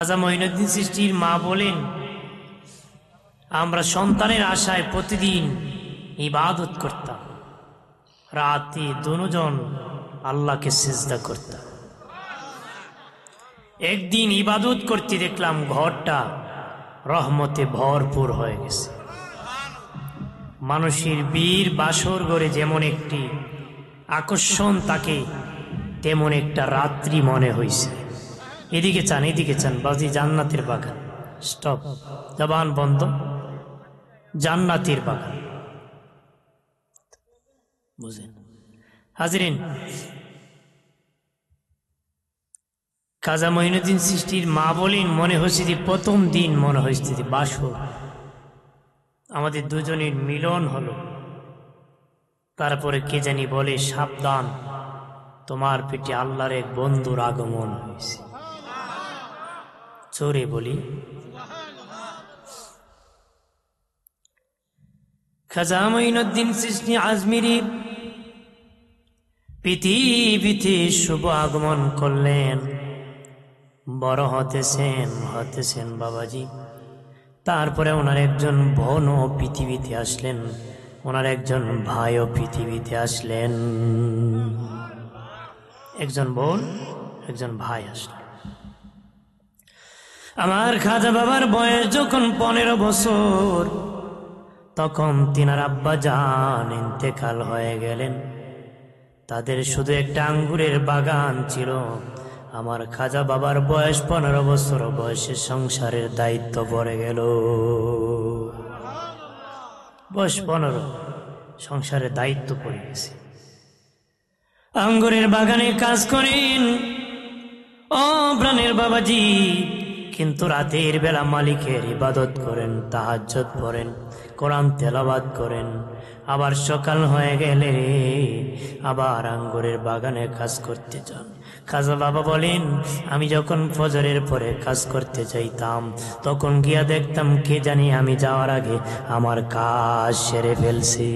খাজা মঈনুদ্দিন চিশতির মা বলেন, আমরা সন্তানের আশায় প্রতিদিন ইবাদত করতাম, রাতে দুজন আল্লাহকে সিজদা করতাম। একদিন ইবাদত করতে দেখলাম ঘরটা রহমতে ভরপুর হয়ে গেছে। মানুষের বীর বাসর ঘরে যেমন একটি আকর্ষণ থাকে, তেমন একটা রাত্রি মনে হয়েছে। এদিকে চান বাজি জান্নাতের বাগান। স্টপ, জবান বন্ধ। জান্নাতের বাগান বুঝেন হাজরিন। খাজা মঈনুদ্দিন চিশতির মা বলেন, মনে হয়েছে যে প্রথম দিন মনে হয়েছে যে বাসর, আমাদের দুজনের মিলন হলো। তারপরে কে জানি বলে, সাবধান, তোমার পেটে আল্লাহর এক বন্ধুর আগমন হয়েছে। চোরে বলি, খাজা মঈনুদ্দিন চিশতি আজমিরি পৃথিবীতে শুভ আগমন করলেন। বড় হতেছেন বাবাজি। তারপরে ওনার একজন বোনও পৃথিবীতে আসলেন, ওনার একজন ভাইও পৃথিবীতে আসলেন। একজন বোন, একজন ভাই আসলেন। আমার খাজা বাবার বয়স যখন 15 বছর, তখন তিনার আব্বা জান ইন্তেকাল হয়ে গেলেন। তাদের শুধু একটা আঙ্গুরের বাগান ছিল। আমার খাজা বাবার বয়স 15 বছর বয়সে সংসারের দায়িত্ব পড়ে গেল। বয়স 15, সংসারের দায়িত্ব পড়ে গেছে। আঙ্গুরের বাগানে কাজ করেন ও প্রাণের বাবাজি, কিন্তু রাতের বেলা মালিকের ইবাদত করেন, তাহাজ্জুদ পড়েন, কোরআন তেলাওয়াত করেন। আবার সকাল হয়ে গেলে আবার আঙ্গুরের বাগানে কাজ করতে যান। খাজা বাবা বলেন, আমি যখন ফজরের পরে কাজ করতে যাইতাম, তখন গিয়া দেখতাম কে জানি আমি যাওয়ার আগে আমার কাজ সেরে ফেলছি।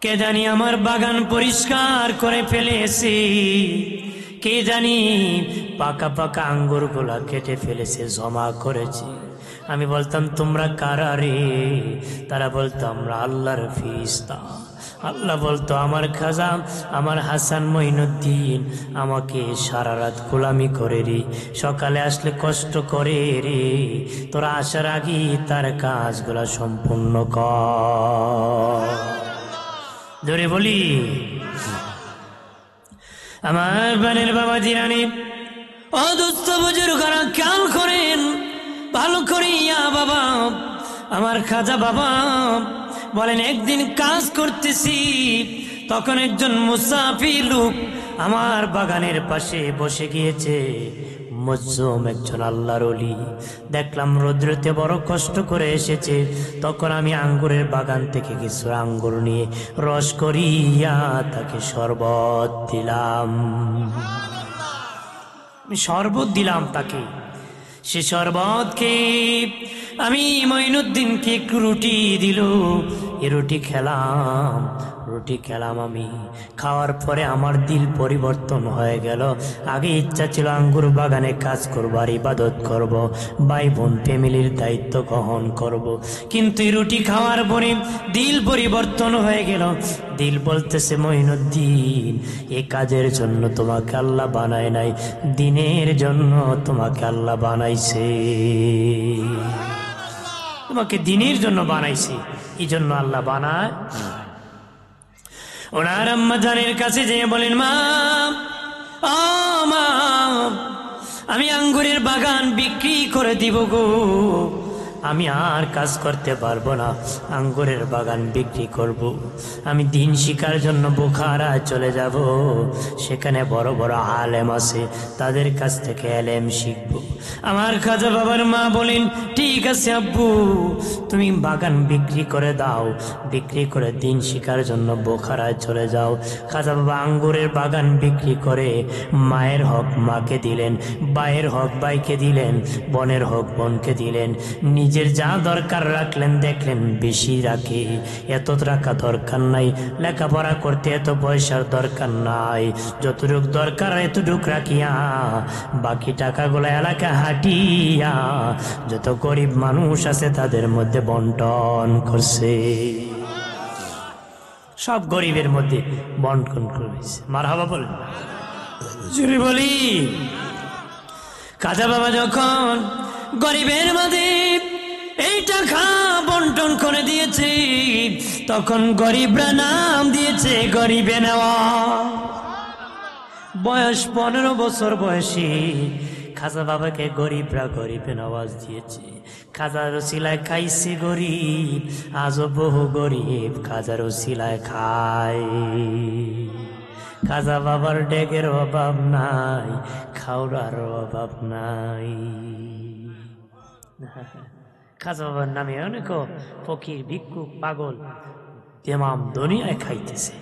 কে জানি আমার বাগান পরিষ্কার করে ফেলেছে, কে জানি পাকা পাকা আঙ্গুর গুলা কেটে ফেলেছে, জমা করেছে। আমি বলতাম, তোমরা কারা রে? তারা বলতো, আমরা আল্লাহর ফেরেশতা। আল্লাহ বলতো, আমার খাজা, আমার হাসান মঈনুদ্দিন আমাকে সারা রাত গোলামি করে রে, সকালে আসলে কষ্ট করে রে, তোরা আসার আগে তার কাজগুলা সম্পূর্ণ কর। ধরে বলি, আমার বানের বাবা জিরানি ও দুস্থ বুজুর্গরা খেয়াল করেন ভালো করিয়া বাবা। আমার খাজা বাবা বলেন, একদিন কাজ করতেছি, তখন একজন মুসাফির লোক আমার বাগানের পাশে বসে গিয়েছে। মজলুম একজন আল্লাহর ওলি। দেখলাম রৌদ্রতে বড় কষ্ট করে এসেছে। তখন আমি আঙ্গুরের বাগান থেকে কিছু আঙ্গুর নিয়ে রস করিয়া তাকে শরবত দিলাম। আমি শরবত দিলাম তাকে। সে শরবতকে আমি মঈনুদ্দিনকে একটু রুটি দিল। এ রুটি খেলাম আমি। খাওয়ার পরে আমার দিল পরিবর্তন হয়ে গেল। আগে ইচ্ছা ছিল আঙ্গুর বাগানে কাজ করব আর ইবাদত করব, ভাই বোন ফ্যামিলির দায়িত্ব গ্রহণ করব, কিন্তু এই রুটি খাওয়ার পরে দিল পরিবর্তন হয়ে গেল। দিল বলতেছে, মঈনুদ্দিন, এ কাজের জন্য তোমাকে আল্লাহ বানায় নাই, দিনের জন্য তোমাকে আল্লাহ বানাইছে। তোমাকে দিনের জন্য বানাইছে, এই জন্য আল্লাহ বানায়। ওনার আম্মা জানের কাছে যেয়ে বলেন, মা, ও মা, আমি আঙ্গুরের বাগান বিক্রি করে দিব গো, আমি আর কাজ করতে পারবো না, আঙ্গুরের বাগান বিক্রি করব। আমি দিন শিখার জন্য বুখারা চলে যাব, সেখানে বড় বড় আলেম আছে, তাদের কাছ থেকে এলেম শিখব। আমার খাজা বাবার মা বলেন, ঠিক আছে আব্বু, তুমি বাগান বিক্রি করে দাও, বিক্রি করে দিন শিখার জন্য বুখারায় চলে যাও। খাজা বাবা আঙ্গুরের বাগান বিক্রি করে মায়ের হক মাকে দিলেন, ভাইয়ের হক ভাইকে দিলেন, বোনের হক বোনকে দিলেন, নিজে নিজের যা দরকার রাখলেন, দেখলেন বেশি রাখে, এত রাখা দরকার নাই, লেখাপড়া করতে এত পয়সার দরকার নাই, যতটুক দরকার এতটুক রাখিয়া বাকি টাকাগুলো এলাকা হাঁটিয়া যত গরিব মানুষ আছে তাদের মধ্যে বন্টন করছে, সব গরিবের মধ্যে বন্টন করেছে। মারহাবা বলেন, জুড়ে বলি। খাজা বাবা যখন গরিবের মধ্যে এই টাকা বন্টন করে দিয়েছে, তখন গরিবরা নাম দিয়েছে গরিবে নেওয়াজ। বয়স 15 বছর বয়সী খাজা বাবাকে গরিবরা গরিবে নওয়াজ দিয়েছে। খাজার ওসিলায় খাইছে গরিব, আজও বহু গরিব খাজার ওসিলায় খায়। খাজা বাবার ডেগের অভাব নাই, খাওয়ার অভাব নাই। খাজা বাবার নামে অনেক ফকির, ভিক্ষুক, পাগল তেমাম দুনিয়ায় খাইতেছে।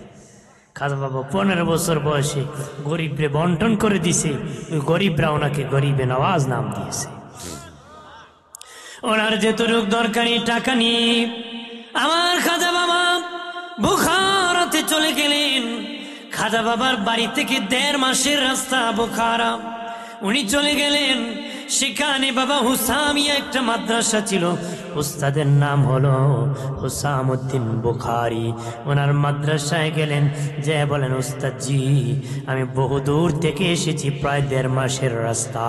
খাজা বাবা 15 বছর বয়সে গরিবরে বন্টন করে দিছে, ওই গরিবরা ওনাকে গরিবে নওয়াজ নাম দিয়েছে। ওনার যেটুক দরকারি টাকা নিয়ে আমার খাজা বাবা বুখারাতে চলে গেলেন। খাজা বাবার বাড়ি থেকে 1.5 মাসের রাস্তা বুখারা, উনি চলে গেলেন। সেখানে বাবা হুসামিয়া একটা মাদ্রাসা ছিল, উস্তাদের নাম হলো হুসামউদ্দিন বুখারী। ওনার মাদ্রাসায় গেলেন, যে বলেন উস্তাদ জি আমি বহু দূর থেকে এসেছি, প্রায় 1.5 মাসের রাস্তা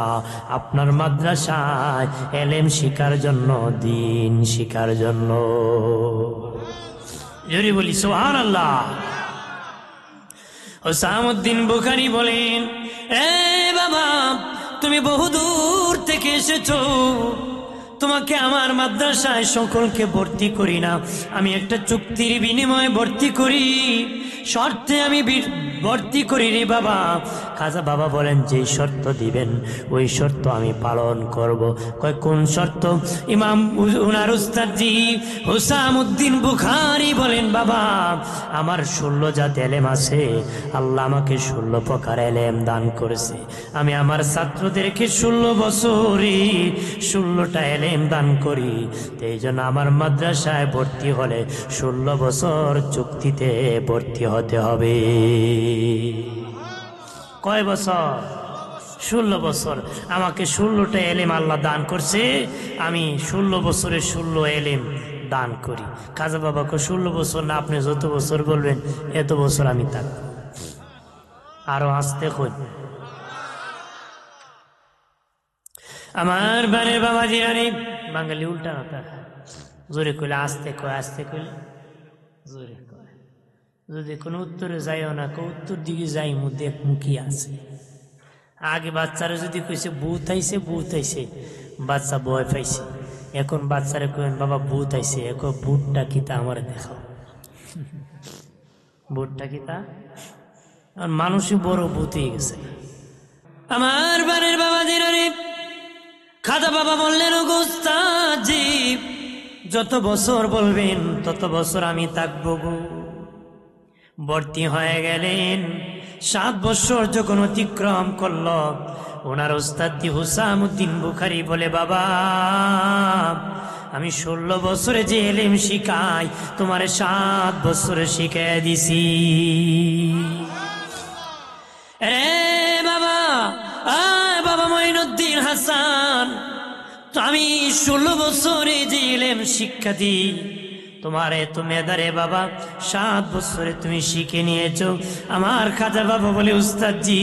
আপনার মাদ্রাসায় এলেম শিখার জন্য, দিন শিখার জন্য। জোরে বলি সুবহানাল্লাহ। হুসামউদ্দিন বুখারী বলেন, এ বাবা তুমি বহু দূর থেকে এসেছো, তোমাকে আমার মাদ্রাসায় সকলকে ভর্তি করি না, আমি একটা চুক্তির বিনিময়ে ভর্তি করি, শর্তে আমি ভর্তি করি রে বাবা। খাজা বাবা বলেন, যেই শর্ত দিবেন ওই শর্ত আমি পালন করব। কয় কোন শর্ত? ইমাম উনার উস্তাদ জি হুসামউদ্দিন বুখারী বলেন, বাবা আমার 16 জাত এলেম আছে, আল্লাহ আমাকে 16 প্রকার এলেম দান করেছে, আমি আমার ছাত্রদেরকে 16 বছরে 16টা এলেম দান করি, এই জন্য আমার মাদ্রাসায় ভর্তি হলে 16 বছর চুক্তিতে ভর্তি হতে হবে। কয় বছর? 16 বছর। আমাকে 16টা এলেম আল্লাহ দান করছে, আমি 16 বছরে 16 এলেম দান করি। খাজা বাবাকে 16 বছর না, আপনি যত বছর বলবেন এত বছর আমি থাকবো। আরো আসতে কই আমার বানের বাবাজি রানী, বাঙালি উল্টা না, জোরে কইলে আসতে কয়, আসতে কইলে জোরে কয়। যদি কোনো উত্তরে যাইও না, উত্তর দিকে যাই দেখ মুখী আছে। আগে বাচ্চারা যদি কইছে ভূত আইছে, ভূত আইছে, বাচ্চা ভয় পাইছে। এখন বাচ্চারা কইন বাবা ভূত আইছে, এখন ভূতটা কিতা আমার দেখাও, ভূতটা কিতা। আর মানুষই বড় ভূত হয়ে গেছে। আমার বাড়ির বাবা দিনারে খাজা বাবা বললেন, ওস্তাদ জি যত বছর বলবেন তত বছর আমি থাকবো গো। ভর্তি হয়ে গেলেন। 7 বছর যখন অতিক্রম করল, ওনার উস্তাদ হুসামউদ্দিন বুখারী বলে, বাবা আমি 16 বছরে যে এলেম শিখাই তোমার 7 বছরে শিখাই দিছি। রে বাবা, আয় বাবা মঈনুদ্দিন হাসান, তো আমি 16 বছরে যে এলেম শিক্ষা দিই তোমার এত মেধারে বাবা, 7 বছরে তুমি শিখে নিয়েছো। আমার খাজা বাবা বলে, উস্তাদ জি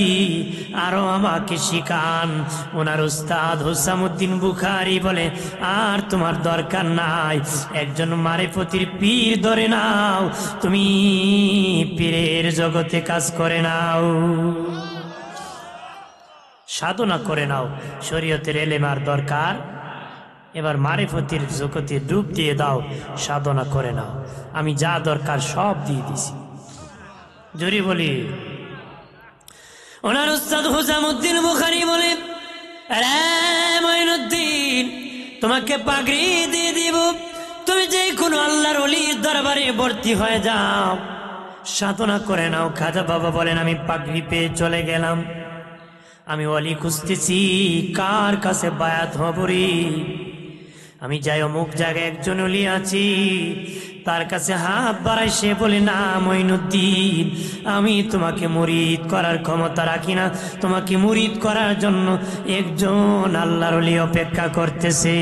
আরো আমাকে শিখান। ওনার উস্তাদ হুসামউদ্দিন বুখারী বলে, আর তোমার দরকার নাই, একজন মারিফতির পীর ধরে নাও, তুমি পীরের জগতে কাজ করে নাও, সাধনা করে নাও, শরীয়তের এলেম আর দরকার, এবার মারিফতির জগতে ডুব দিয়ে দাও, সাধনা করে নাও, আমি যা দরকার সব দিয়ে দিছি। জোরে বলি। ওনার উস্তাদ হুসামউদ্দিন বুখারী বলে, আরে মঈনুদ্দিন তোমাকে পাগড়ি দিয়ে দিব, তুমি যে কোনো আল্লাহর ওলির দরবারে ভর্তি হয়ে যাও, সাধনা করে নাও। খাজা বাবা বলেন, আমি পাগড়ি পেয়ে চলে গেলাম, আমি ওলি খুঁজতেছি কার কাছে বায়াত হব রে। আমি যাই অমুক জায়গায় একজন ওলি আছি, তার কাছে হাত বাড়াই, সে বলে না মঈনুদ্দিন, আমি তোমাকে মুরিদ করার ক্ষমতা রাখি না, তোমাকে মুরিদ করার জন্য একজন আল্লাহর ওলি অপেক্ষা করতেছে।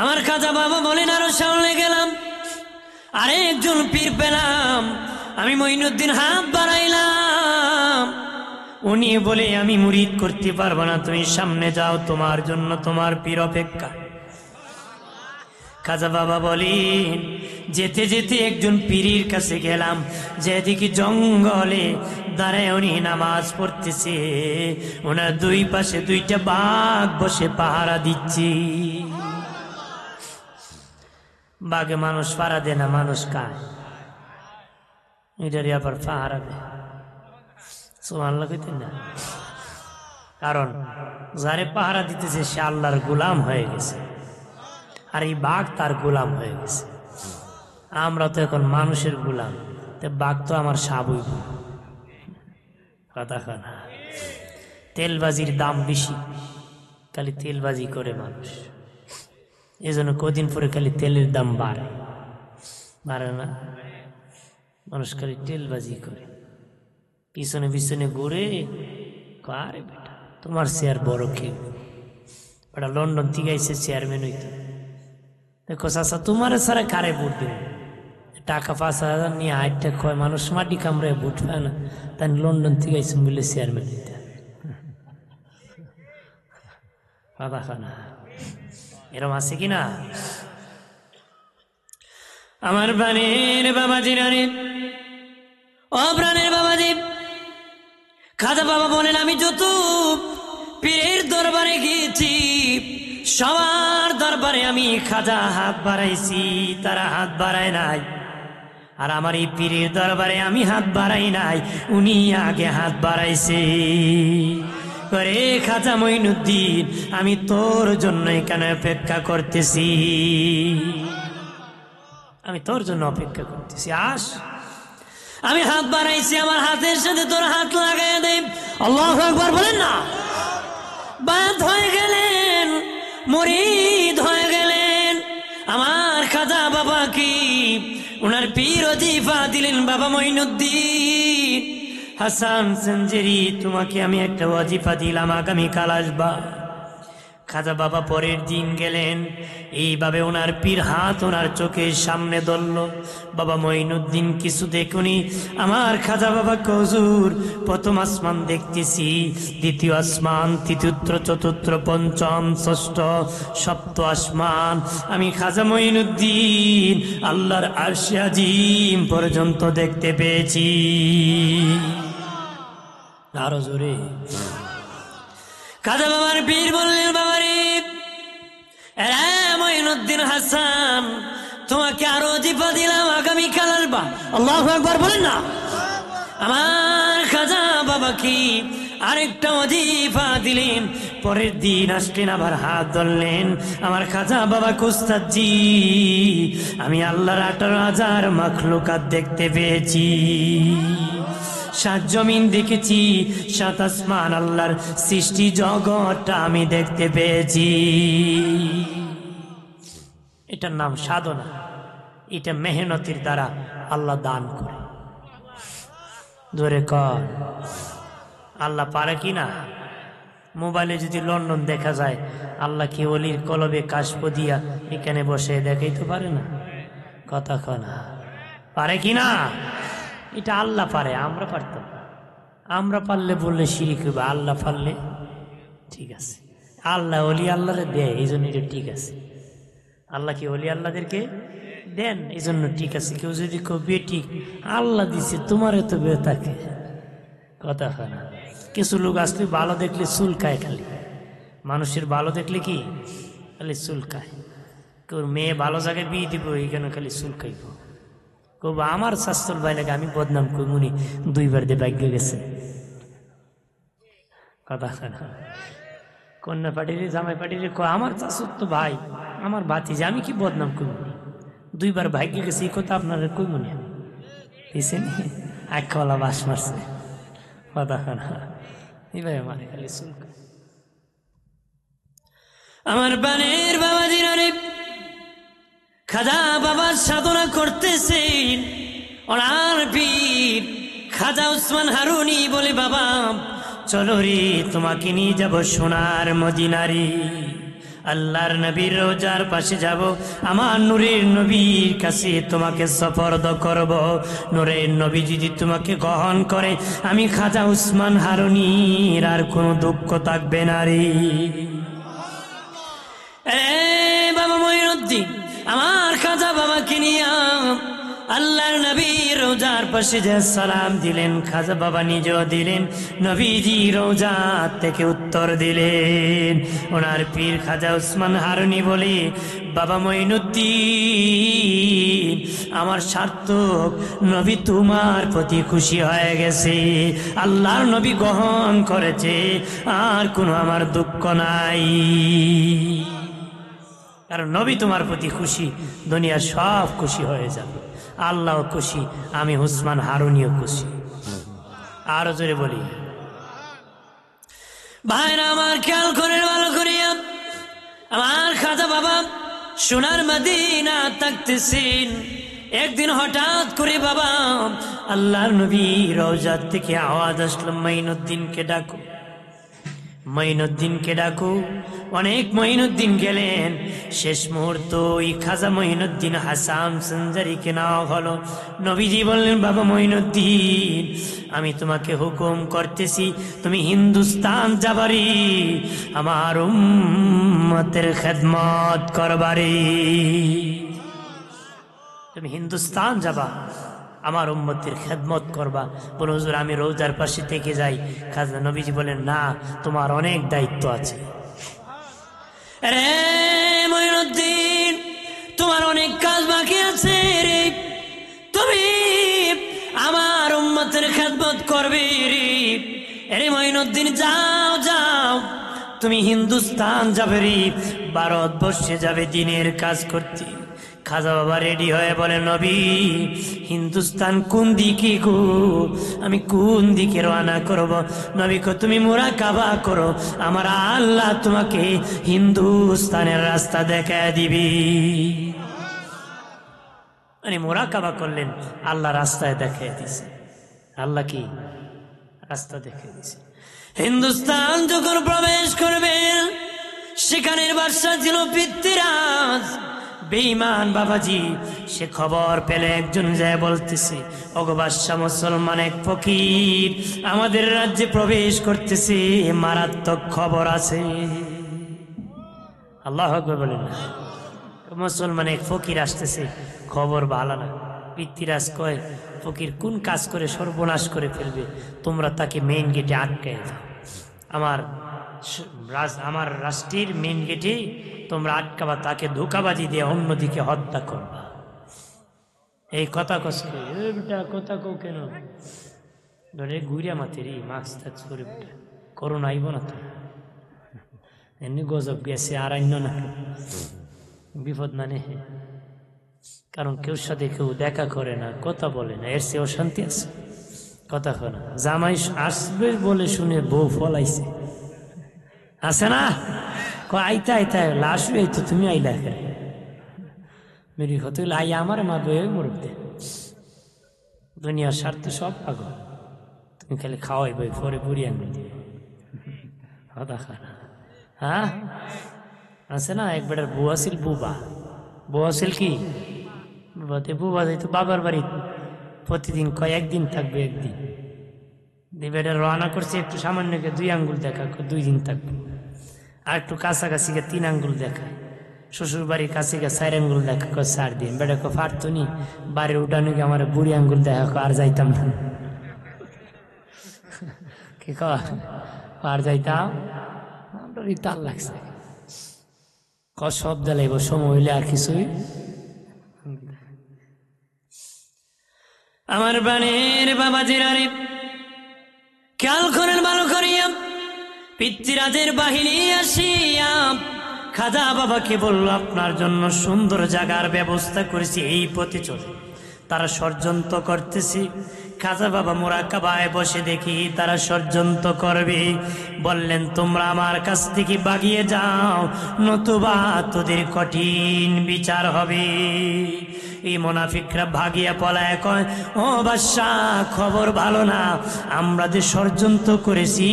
আমার খাজা বাবা বলেন আরো সামনে গেলাম, আরেকজন পীর পেলাম, আমি মঈনুদ্দিন হাত বাড়াইলাম, উনি বলে আমি মুরিদ করতে পারবো না, তুমি সামনে যাও, তোমার জন্য তোমার পীর অপেক্ষা। খাজা বাবা বলেন যেতে যেতে একজন পীরের কাছে গেলাম, যেদিকে জঙ্গলে দাঁড়ায় উনি নামাজ পড়তেছে, ওনার দুই পাশে দুইটা বাঘ বসে পাহারা দিচ্ছে। বাঘে মানুষ পাহারা দেয় না, মানুষ খায়, এটারই আবার পাহারা দেয়। সুবহানাল্লাহ কইতেন না? কারণ যারে পাহারা দিতেছে সে আল্লাহর গোলাম হয়ে গেছে, আর এই বাঘ তার গোলাম হয়ে গেছে। আমরা তো এখন মানুষের গোলাম, বাঘ তো আমার সাবই। কথা না, তেলবাজির দাম বেশি, খালি তেলবাজি করে মানুষ, এই জন্য কদিন পরে খালি তেলের দাম বাড়ে না, মানুষ খালি তেলবাজি করে, পিছনে পিছনে ঘুরে। আরে বেটা তোমার চেয়ার বড় কেউ, বেটা লন্ডন থেকে আইসে চেয়ারম্যান হইতো, দেখো চাষা তোমার সারা কারে ভোট দেবে, টাকা 5,000 নিয়ে আটটা কয়, মানুষ মাটি কামড়ে ভোট পায় না, তাই লন্ডন থেকে আইসে বলে চেয়ারম্যান হইতে। না এরম আছে কিনা? আমার প্রাণের বাবাজি, ও প্রাণের বাবাজি, খাজা বাবা বলেন আমি যত পীরের দরবারে গিয়েছি, সবার দরবারে আমি খাজা হাত বাড়াইছি, তারা হাত বাড়ায় নাই, আর আমার এই পীরের দরবারে আমি হাত বাড়াই নাই, উনি আগে হাত বাড়াইছে। করে খাজা মঈনুদ্দিন, আমি তোর জন্য এখানে অপেক্ষা করতেছি, আমি তোর জন্য অপেক্ষা করতেছি, আস। আমি হাত বাড়াইছি, আমার হাতের সাথে তোর হাত লাগাই দে। আল্লাহু আকবার বলেন না? বাদ হয়ে গেলেন, মুরিদ হয়ে গেলেন। আমার খাজা বাবা কি ওনার পীর ওজিফা দিলেন, বাবা মঈনুদ্দিন হাসান সেঞ্জেরি, তোমাকে আমি একটা ওয়াজিফা দিলাম, আগামীকাল আসবা। খাজা বাবা পরের দিন গেলেন, এইভাবে ওনার পীর হাত ওনার চোখের সামনে ধরল। বাবা মঈনুদ্দিন কিছু দেখুনি। আমার খাজা বাবা হুজুর, প্রথম আসমান দেখতেছি, দ্বিতীয় আসমান, তৃতীয়, চতুর্থ, পঞ্চম, ষষ্ঠ, সপ্ত আসমান, আমি খাজা মঈনুদ্দিন আল্লাহর আরশে আজিম পর্যন্ত দেখতে পেয়েছি। আরো জোরে। খাজা বাবার পীর বললেন, বাবারে মঈনুদ্দিন হাসান, তোমাকে আরো ওজিফা দিলাম, আগামীকাল আসবা। আল্লাহু আকবার বলেন না? আমার খাজা বাবা কি আরেকটা ওজিফা দিলেন, পরের দিন আসলেন, আবার হাত ধরলেন। আমার খাজা বাবা কুস্তাদজি, আমি আল্লাহর 18,000 মাখলুকাত দেখতে পেয়েছি, 7 জমিন দেখেছি, 7 আসমান, আল্লাহর সৃষ্টি জগৎটা আমি দেখতে পেয়েছি। এটার নাম সাধনা, এটা মেহনতের দ্বারা আল্লাহ দান করে। ধরে কর আল্লাহ পারে কি না? মোবাইলে যদি লন্ডন দেখা যায়, আল্লাহ কি ওলির কলবে কাশপ দিয়া এখানে বসে দেখাইতে পারে না? কথা কনা পারে কি না? এটা আল্লাহ পারে, আমরা পারতাম। আমরা পারলে বললে শিরিক হবে, আল্লাহ পারলে ঠিক আছে। আল্লাহ ওলি আল্লাহরে দেয়, এই জন্য এটা ঠিক আছে। আল্লাহ কি ওলি আল্লাহদেরকে দেন, এই জন্য ঠিক আছে। কেউ যদি বেটি আল্লাহ দিছে, তোমারও তো বে থাকে। কথা হয় না? কিছু লোক আসলে ভালো দেখলে চুলকায়, খালি মানুষের ভালো দেখলে কি খালি চুলকায়। কেউ মেয়ে ভালো জায়গায় বিয়ে দিব, এইখানে খালি চুলকাইব। কব আমার শাস্তর ভাই লাগে, আমি বদনাম করি, 2 বার দিয়ে ভাগ্য গেছে। কথা হয় না? কন্যা পাটিরে জামাই পাটিরে আমার শাশুর তো ভাই, আমার ভাতিজা, আমি কি বদনাম করি, 2 বার ভাগ্য গেছে, এই কথা আপনার কই মনে দিছেন? আঁকওয়ালা বাস মারছে। কথা হয় না? এই ভাই আমার খালি চুলকায়। আমার বানের বাবাজিরা রে, খাজা বাবা সাধনা করতেছেন, ওনার পীর খাজা উসমান হারুনি বলে, বাবা চলো রে তোমাকে নিয়ে যাব সোনার মদিনারে, আল্লাহর নবীর রোজার পাশে যাব, আমার নূরের নবীর কাছে তোমাকে সফরদ করব, নূরের নবী যদি তোমাকে গ্রহণ করে আমি খাজা উসমান হারুনির আর কোনো দুঃখ থাকবে না রে। বাবা মঈনুদ্দিন আমার খাজা বাবাকে নিয়ে আল্লাহর নবীর রোজার পাশে যে সালাম দিলেন, খাজা বাবা নিজেও দিলেন, নবীজি রোজা থেকে উত্তর দিলেন। ওনার পীর খাজা উসমান হারুনি বলে, বাবা মঈনুদ্দিন আমার সার্থক, নবী তোমার প্রতি খুশি হয়ে গেছে, আল্লাহর নবী গ্রহণ করেছে, আর কোনো আমার দুঃখ নাই, কারণ নবী তোমার প্রতি খুশি, দুনিয়ার সব খুশি হয়ে যাবে, আল্লাহ খুশি, আমি উসমান হারুনিও খুশি। আরো জোরে বলি, ভাইরা আমার খেয়াল করে ভালো করিয়া, আমার খাজা বাবা সোনার মদিনা থাকতেছেন, একদিন হঠাৎ করে বাবা আল্লাহর নবী রওজা থেকে আওয়াজ আসলো, মঈনুদ্দিনকে ডাকো, মঈনুদ্দিনকে ডাকো। অনেক মঈনুদ্দিন গেলেন, শেষ মুহূর্ত ওই খাজা মঈনুদ্দিন হাসান সঞ্জারিকে নেওয়া হলো। নবীজি বললেন, বাবা মঈনুদ্দিন আমি তোমাকে হুকুম করতেছি, তুমি হিন্দুস্তান যাবারি, আমার উম্মতের খেদমত করবারি, তুমি হিন্দুস্তান যাবা, আমার উম্মতের খেদমত করবা। বলে, হুজুর আমি রোজার পাশে থেকে যাই। খাজা নবীজি বলেন, না তোমার অনেক দায়িত্ব আছে রে মঈনুদ্দিন, তোমার অনেক কাজ বাকি আছে রে, তুমি আমার উম্মতের খেদমত করবে রে। আরে মঈনুদ্দিন যাও যাও, তুমি হিন্দুস্তান যাবে রে, ভারতবর্ষে যাবে দিনের কাজ করতে। খাজা বাবা রেডি হয়ে বলে, নবী হিন্দুস্তান কোন দিকে গো, আমি কোন দিকে রওনা করব? নবী কো, তুমি মুরাকাবা করো, আমার আল্লাহ তোমাকে হিন্দুস্তানের রাস্তা দেখায় দিবি। মানে মুরাকাবা করলেন, আল্লাহ রাস্তায় দেখায় দিছে, আল্লাহ কি রাস্তা দেখায় দিছে। হিন্দুস্তান যখন প্রবেশ করবেন, সেখানের বাদশা ছিল পৃথ্বীরাজ বেঈমান বাবাজি। সে খবর পেলে একজন যায় বলতেছে, ওগো বাদশা, মুসলমান এক ফকির আমাদের রাজ্যে প্রবেশ করতেছে, মারাত্মক খবর আছে। আল্লাহু আকবার বলেন না, মুসলমান এক ফকির আসতেছে, খবর ভালো না। পৃথ্বীরাজ কয়, ফকির কোন কাজ করে সর্বনাশ করে ফেলবে, তোমরা তাকে মেইন গেটে আটকে দাও, আমার রাষ্ট্রের মেইন গেটে তোমরা আটকাবা, তাকে ধোঁকাবাজি দিয়ে অন্যদিকে হত্যা করবা। এই কথা কষ্ট কথা কও কেন ধরে ঘুরিয়া মাথে রে, মাস্ক টাক্স করে করোনা আইব না তো, এমনি গজব গেছে আর আইন না, বিপদ মানে। কারণ কেউ সাথে কেউ দেখা করে না, কথা বলে না, এর চেয়েও শান্তি আছে কথা হয় না। জামাই আসবে বলে শুনে বউ ফলাইছে, আছে না? আইতা আইতা লাশ আইতো, তুমি আইলা করে মেরি হতে আই আমার মা বয়ে মরব দে, দুনিয়ার স্বার্থ সব পাগল, তুমি খালি খাওয়াই বই পরে বুড়ি আনবে দিয়ে হতা খানা। হ্যাঁ আছে না, একবার বউ আসিল, বউ আসিল কি বুবা যাইতো বাবার বাড়ি, প্রতিদিন একদিন থাকবে, একদিন বেটা রওনা করছে, একটু সামান্য 2 আঙ্গুল দেখা, 2 দিন থাকবে, আর একটু কাছাকাছি 3 আঙ্গুল দেখায়, শ্বশুর বাড়ির কাছে 4 আঙ্গুল দেখা, 4 দিন। বেটা পারতো নি, বাড়ির উঠানো গিয়ে আমার বুড়ি আঙ্গুল দেখা, আর যাইতাম না, কি আর যাইতাম, আমরা তার লাগছে, সব জ্বালাইব, সময় হইলে আর কিছুই। আমার বানের বাবাজিরা রে, খেয়াল করেন ভালো করিয়া, পৃথ্বীরাজের বাহিনী আসিয়া খাজা বাবাকে বলল, আপনার জন্য সুন্দর জায়গার ব্যবস্থা করেছি, এই পথে চলে। তারা ষড়যন্ত্র করতেছে, খাজা বাবা মুরাকাবায় বসে দেখি তারা ষড়যন্ত্র করবে। বললেন তোমরা আমার কাছ থেকে ভাগিয়ে যাও, নতুবা তোদের কঠিন বিচার হবে। এই মুনাফিকরা ভাগিয়া পলায় কয়, ও বাদশা খবর ভালো না, আমরা যে ষড়যন্ত্র করেছি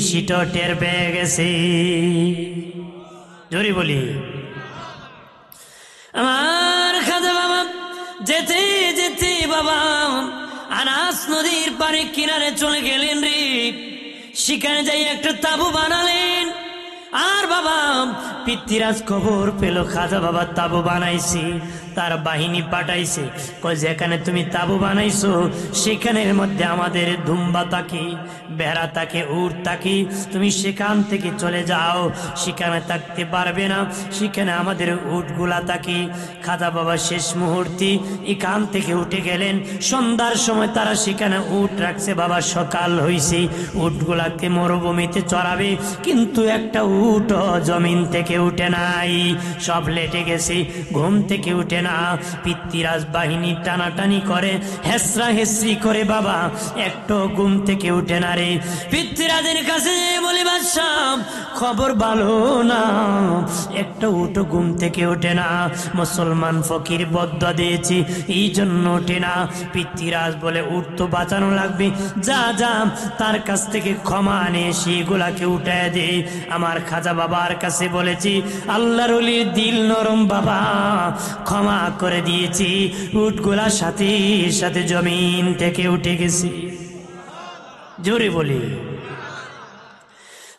সেটা টের পেয়ে গেছে। জোরে বলি আমার খাজা বাবা যেতে যেতে বাবা আনাস নদীর পাড়ে কিনারে চলে গেলেন রে। সেখানে যাই একটা তাবু বানালেন। আর বাবা পিতৃরাজ খবর পেল খাজা বাবা তাবু বানাইছে, তার বাহিনী পাঠাইছে। কই যেখানে তুমি তাবু বানাইছো সেখানের মধ্যে আমাদের দুম্বা থাকে, বেড়া থাকে, উট থাকে, তুমি সেখান থেকে চলে যাও, সেখানে থাকতে পারবে না, সেখানে আমাদের উটগুলা থাকে। খাজা বাবা শেষ মুহূর্তে এখান থেকে উঠে গেলেন। সন্ধ্যার সময় তারা সেখানে উট রাখছে বাবা। সকাল হইছে, উটগুলাকে মরুভূমিতে চড়াবে, কিন্তু একটা উট জমিন থেকে উঠে নাই, সব লেটে গেছে, ঘুম থেকে উঠে না। পিতৃরাজ বাহিনী টানাটানি করে, হেসরা হেসরি করে বাবা একটু ঘুম থেকে উঠে না রে। পিতৃরাজের কাছে বলি বাদশা খবর ভালো না, একটা উঠো ঘুম থেকে ওঠে না, মুসলমান ফকির বদ্দুয়া দিয়েছি এই জন্য ওঠে না। পিতৃরাজ বলে উঠ তো বাঁচানো লাগবে, যা যা তার কাছ থেকে ক্ষমা আনে সেগুলাকে উঠায় দে। আমার খাজা বাবার কাছে বলেছি আল্লাহর ওলির দিল নরম বাবা, ক্ষমা করে দিয়েছি। উটগুলা সাথে সাথে জমিন থেকে উঠে গেছে। জোরে বলি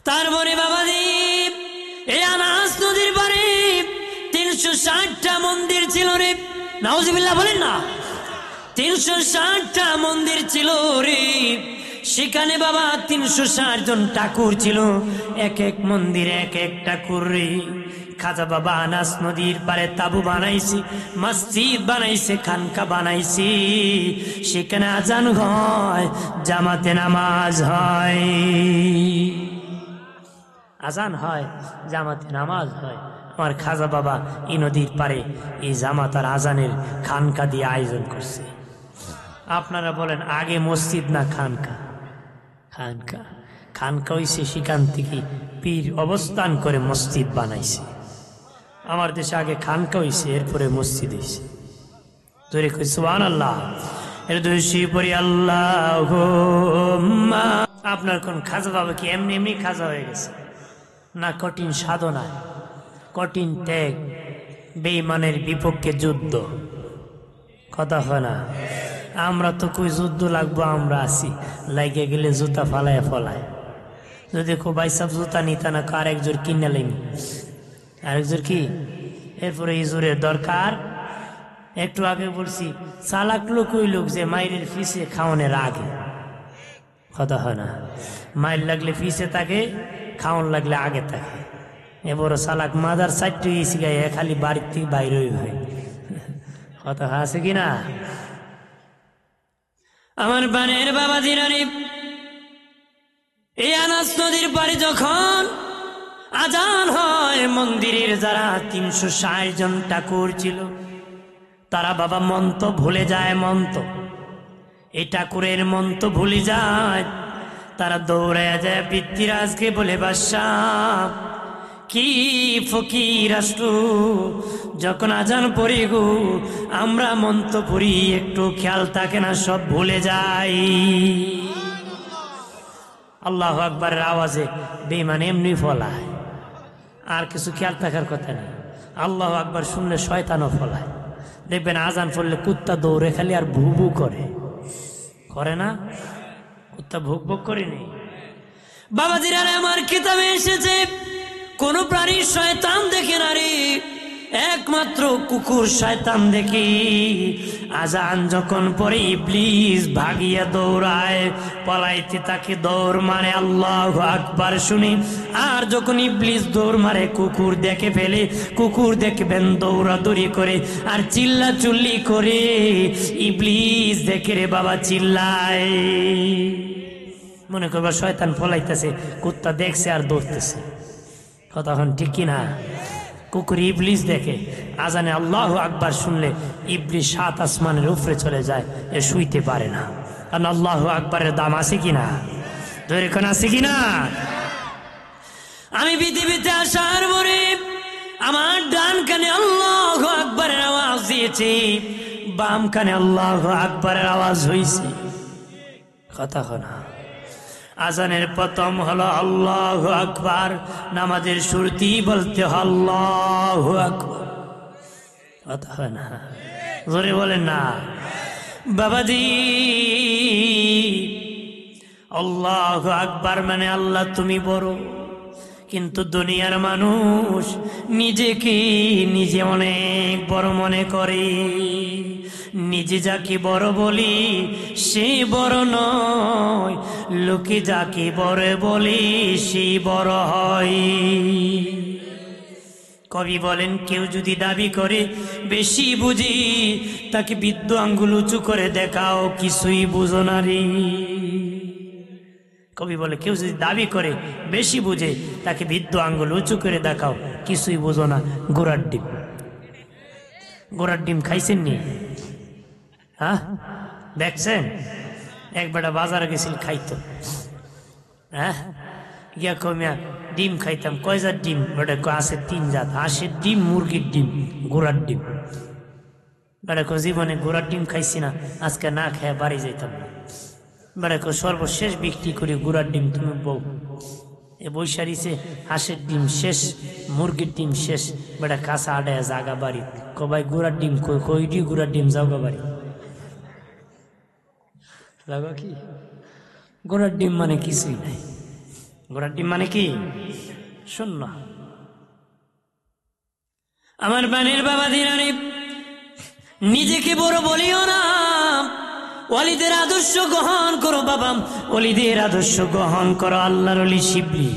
তারপরে বাবাজি এই আনাস নদীর পারে 360টা মন্দির ছিল রে। নাউজুবিল্লাহ বলেন না, 360টা মন্দির ছিল রে। সেখানে বাবা 360 জন ঠাকুর ছিল, এক এক মন্দিরে এক এক ঠাকুর রে। খাজা বাবা আনাস নদীর পারে তাবু বানাইছি, মসজিদ বানাইছে, খানকা বানাইছি। সেখানে আজান হয়, জামাতে নামাজ হয়, আজান হয়, জামাতে নামাজ হয়। আমার খাজা বাবা এই নদীর পারে এই জামাত আর আজানের খানকা দিয়ে আয়োজন করছে। আপনারা বলেন আগে মসজিদ না খানকা? খানকা। খানকা হইছে সেখান থেকে পীর অবস্থান করে মসজিদ বানাইছে। আমার দেশে আগে খানকা হইছে, এরপরে মসজিদ হইছে। ধরে কই সুবহানাল্লাহ, এর দোষী পড়ি আল্লাহুম্মা। আপনার কোন খাজা বাবা কি এমনি এমনি খাজা হয়ে গেছে না? কঠিন সাধনা, কঠিন ত্যাগ, বেঈমানের বিপক্ষে যুদ্ধ। কথা হয় না? আমরা তো কই যুদ্ধ লাগবো, আমরা আছি, লাগে গেলে জুতা ফালায় ফলায়। যদি খুব ভাই সব জুতা নিতা না, আরেক জোর কিনে লাইনি, আরেক জোর কি, এরপরে এই জোরের দরকার। একটু আগে বলছি চালাক লোক ওই লোক যে মায়ের ফিসে খাওয়ানোর আগে। কথা হয় না? মায়ের লাগলে ফিসে থাকে, খাওয়ান লাগলে আগে থাকে। এবার চালাক মাদার চারটে গেছি গায়ে খালি বাড়ির থেকে বাইরে হয়। কথা আছে কিনা? আমার বানের বাবা দিনারি এই আনাস নদীর পারে যখন আজান হয়, মন্দিরের যারা 360 জন ঠাকুর ছিল তারা বাবা মন্ত্র ভুলে যায়। মন্ত্র, এই ঠাকুরের মন্ত্র ভুলে যায়। তারা দৌড়ে যায় পিতৃরাজকে বলে বাদশাহ কি ফকির আসলো, যখন আজান পড়ি গো আমরা মন্ত্র পড়ি, একটু খেয়াল থাকে না, সব ভুলে যাই। আল্লাহু আকবারের আওয়াজে বেঈমান এমনি ফলায়, আর কিছু খেয়াল থাকার কথা নেই। আল্লাহু আকবার শুনলে শয়তানও ফলায়। দেখবেন আজান পড়লে কুত্তা দৌড়ে খালি আর ভু ভু করে, করে না? কুত্তা ভুক ভুক করেনি। বাবাজিরা আমার কিতাবে এসেছে কোন প্রাণী শয়তান দেখে না রে, একমাত্র কুকুর শয়তান দেখে। আজান যখন পরে ইবলিস ভাগিয়া দৌড়ায়, পলাইতে তাকে দৌড় মারে আল্লাহু আকবার শুনি। আর যখন ইবলিস দৌড় মারে কুকুর দেখে ফেলে, কুকুর দেখবেন দৌড়াদৌড়ি করে আর চিল্লা চুল্লি করে। ইবলিস দেখে রে বাবা চিল্লায়, মনে করবা শয়তান ফলাইতেছে, কুত্তা দেখছে আর দৌড়তেছে। কতক্ষণ ঠিক কিনা? কুকুর ইবলিস দেখে, আজানে আল্লাহু আকবার শুনলে ইবলিস 7 আসমানের উপরে চলে যায়, এ শুইতে পারে না। কারণ আল্লাহু আকবারের দাম আছে কিনা, ধরে কোন আছে কিনা? আমি পৃথিবীতে আসার পরে আমার ডান কানে আল্লাহু আকবারের আওয়াজ দিয়েছি, বাম কানে আল্লাহু আকবারের আওয়াজ হইছে। কথা না, আজানের প্রথম হলো আল্লাহু আকবার, নামাজের শুরুতেই বলতে হয় আল্লাহু আকবার। কথা না, জোরে বলেন না বাবাজি। আল্লাহু আকবার মানে আল্লাহ তুমি বড়, কিন্তু দুনিয়ার মানুষ নিজেকে নিজে অনেক বড় মনে করে। নিজে যাকে বড় বলি সে বড় নয়, লোকে যাকে বড় বলি সে বড় হয়। কবি বলেন, কেউ যদি দাবি করে বেশি বুঝি, তাকে বৃদ্ধ আঙ্গুল উঁচু করে দেখাও, কিছুই বুঝো না রে। কবি বলে, কেউ যদি দাবি করে বেশি বুঝে, তাকে বৃদ্ধ আঙ্গুল উঁচু করে দেখাও, কিছুই বুঝো না। গোড়ার ডিম, গোড়ার ডিম খাইছেন নি? হ্যাঁ দেখছেন? একবেলা বাজারে গেছিল খাইতো, হ্যাঁ গিয়া কমিয়া ডিম খাইতাম। কয় জাত ডিম? বেটা আছে 3 জাত, হাঁসের ডিম, মুরগির ডিম, গোড়ার ডিম। বেটা জীবনে গোড়ার ডিম খাইছি না, আজকে না খেয়ে বাড়ি যাইতাম না। বেটা সর্বশেষ বিক্রি করি গোড়ার ডিম, তুমি বউ এ বৈশারিছে, হাঁসের ডিম শেষ, মুরগির ডিম শেষ। বেটা কাঁচা আডায় জাগা বাড়ি, কবাই গোড়ার ডিম কইডি, গোড়ার ডিম যাওগা বাড়ি। লাগা কি গোড়ার ডিম মানে কিছুই নাই। গোড়ার ডিম মানে কি? শূন্য। আমার বানের বাবা দিনানি, নিজেকে বড় বলিও না, ওয়ালিদের আদর্শ গ্রহণ করো বাবা, ওয়ালিদের আদর্শ গ্রহণ করো। আল্লাহর ওলি শিবলি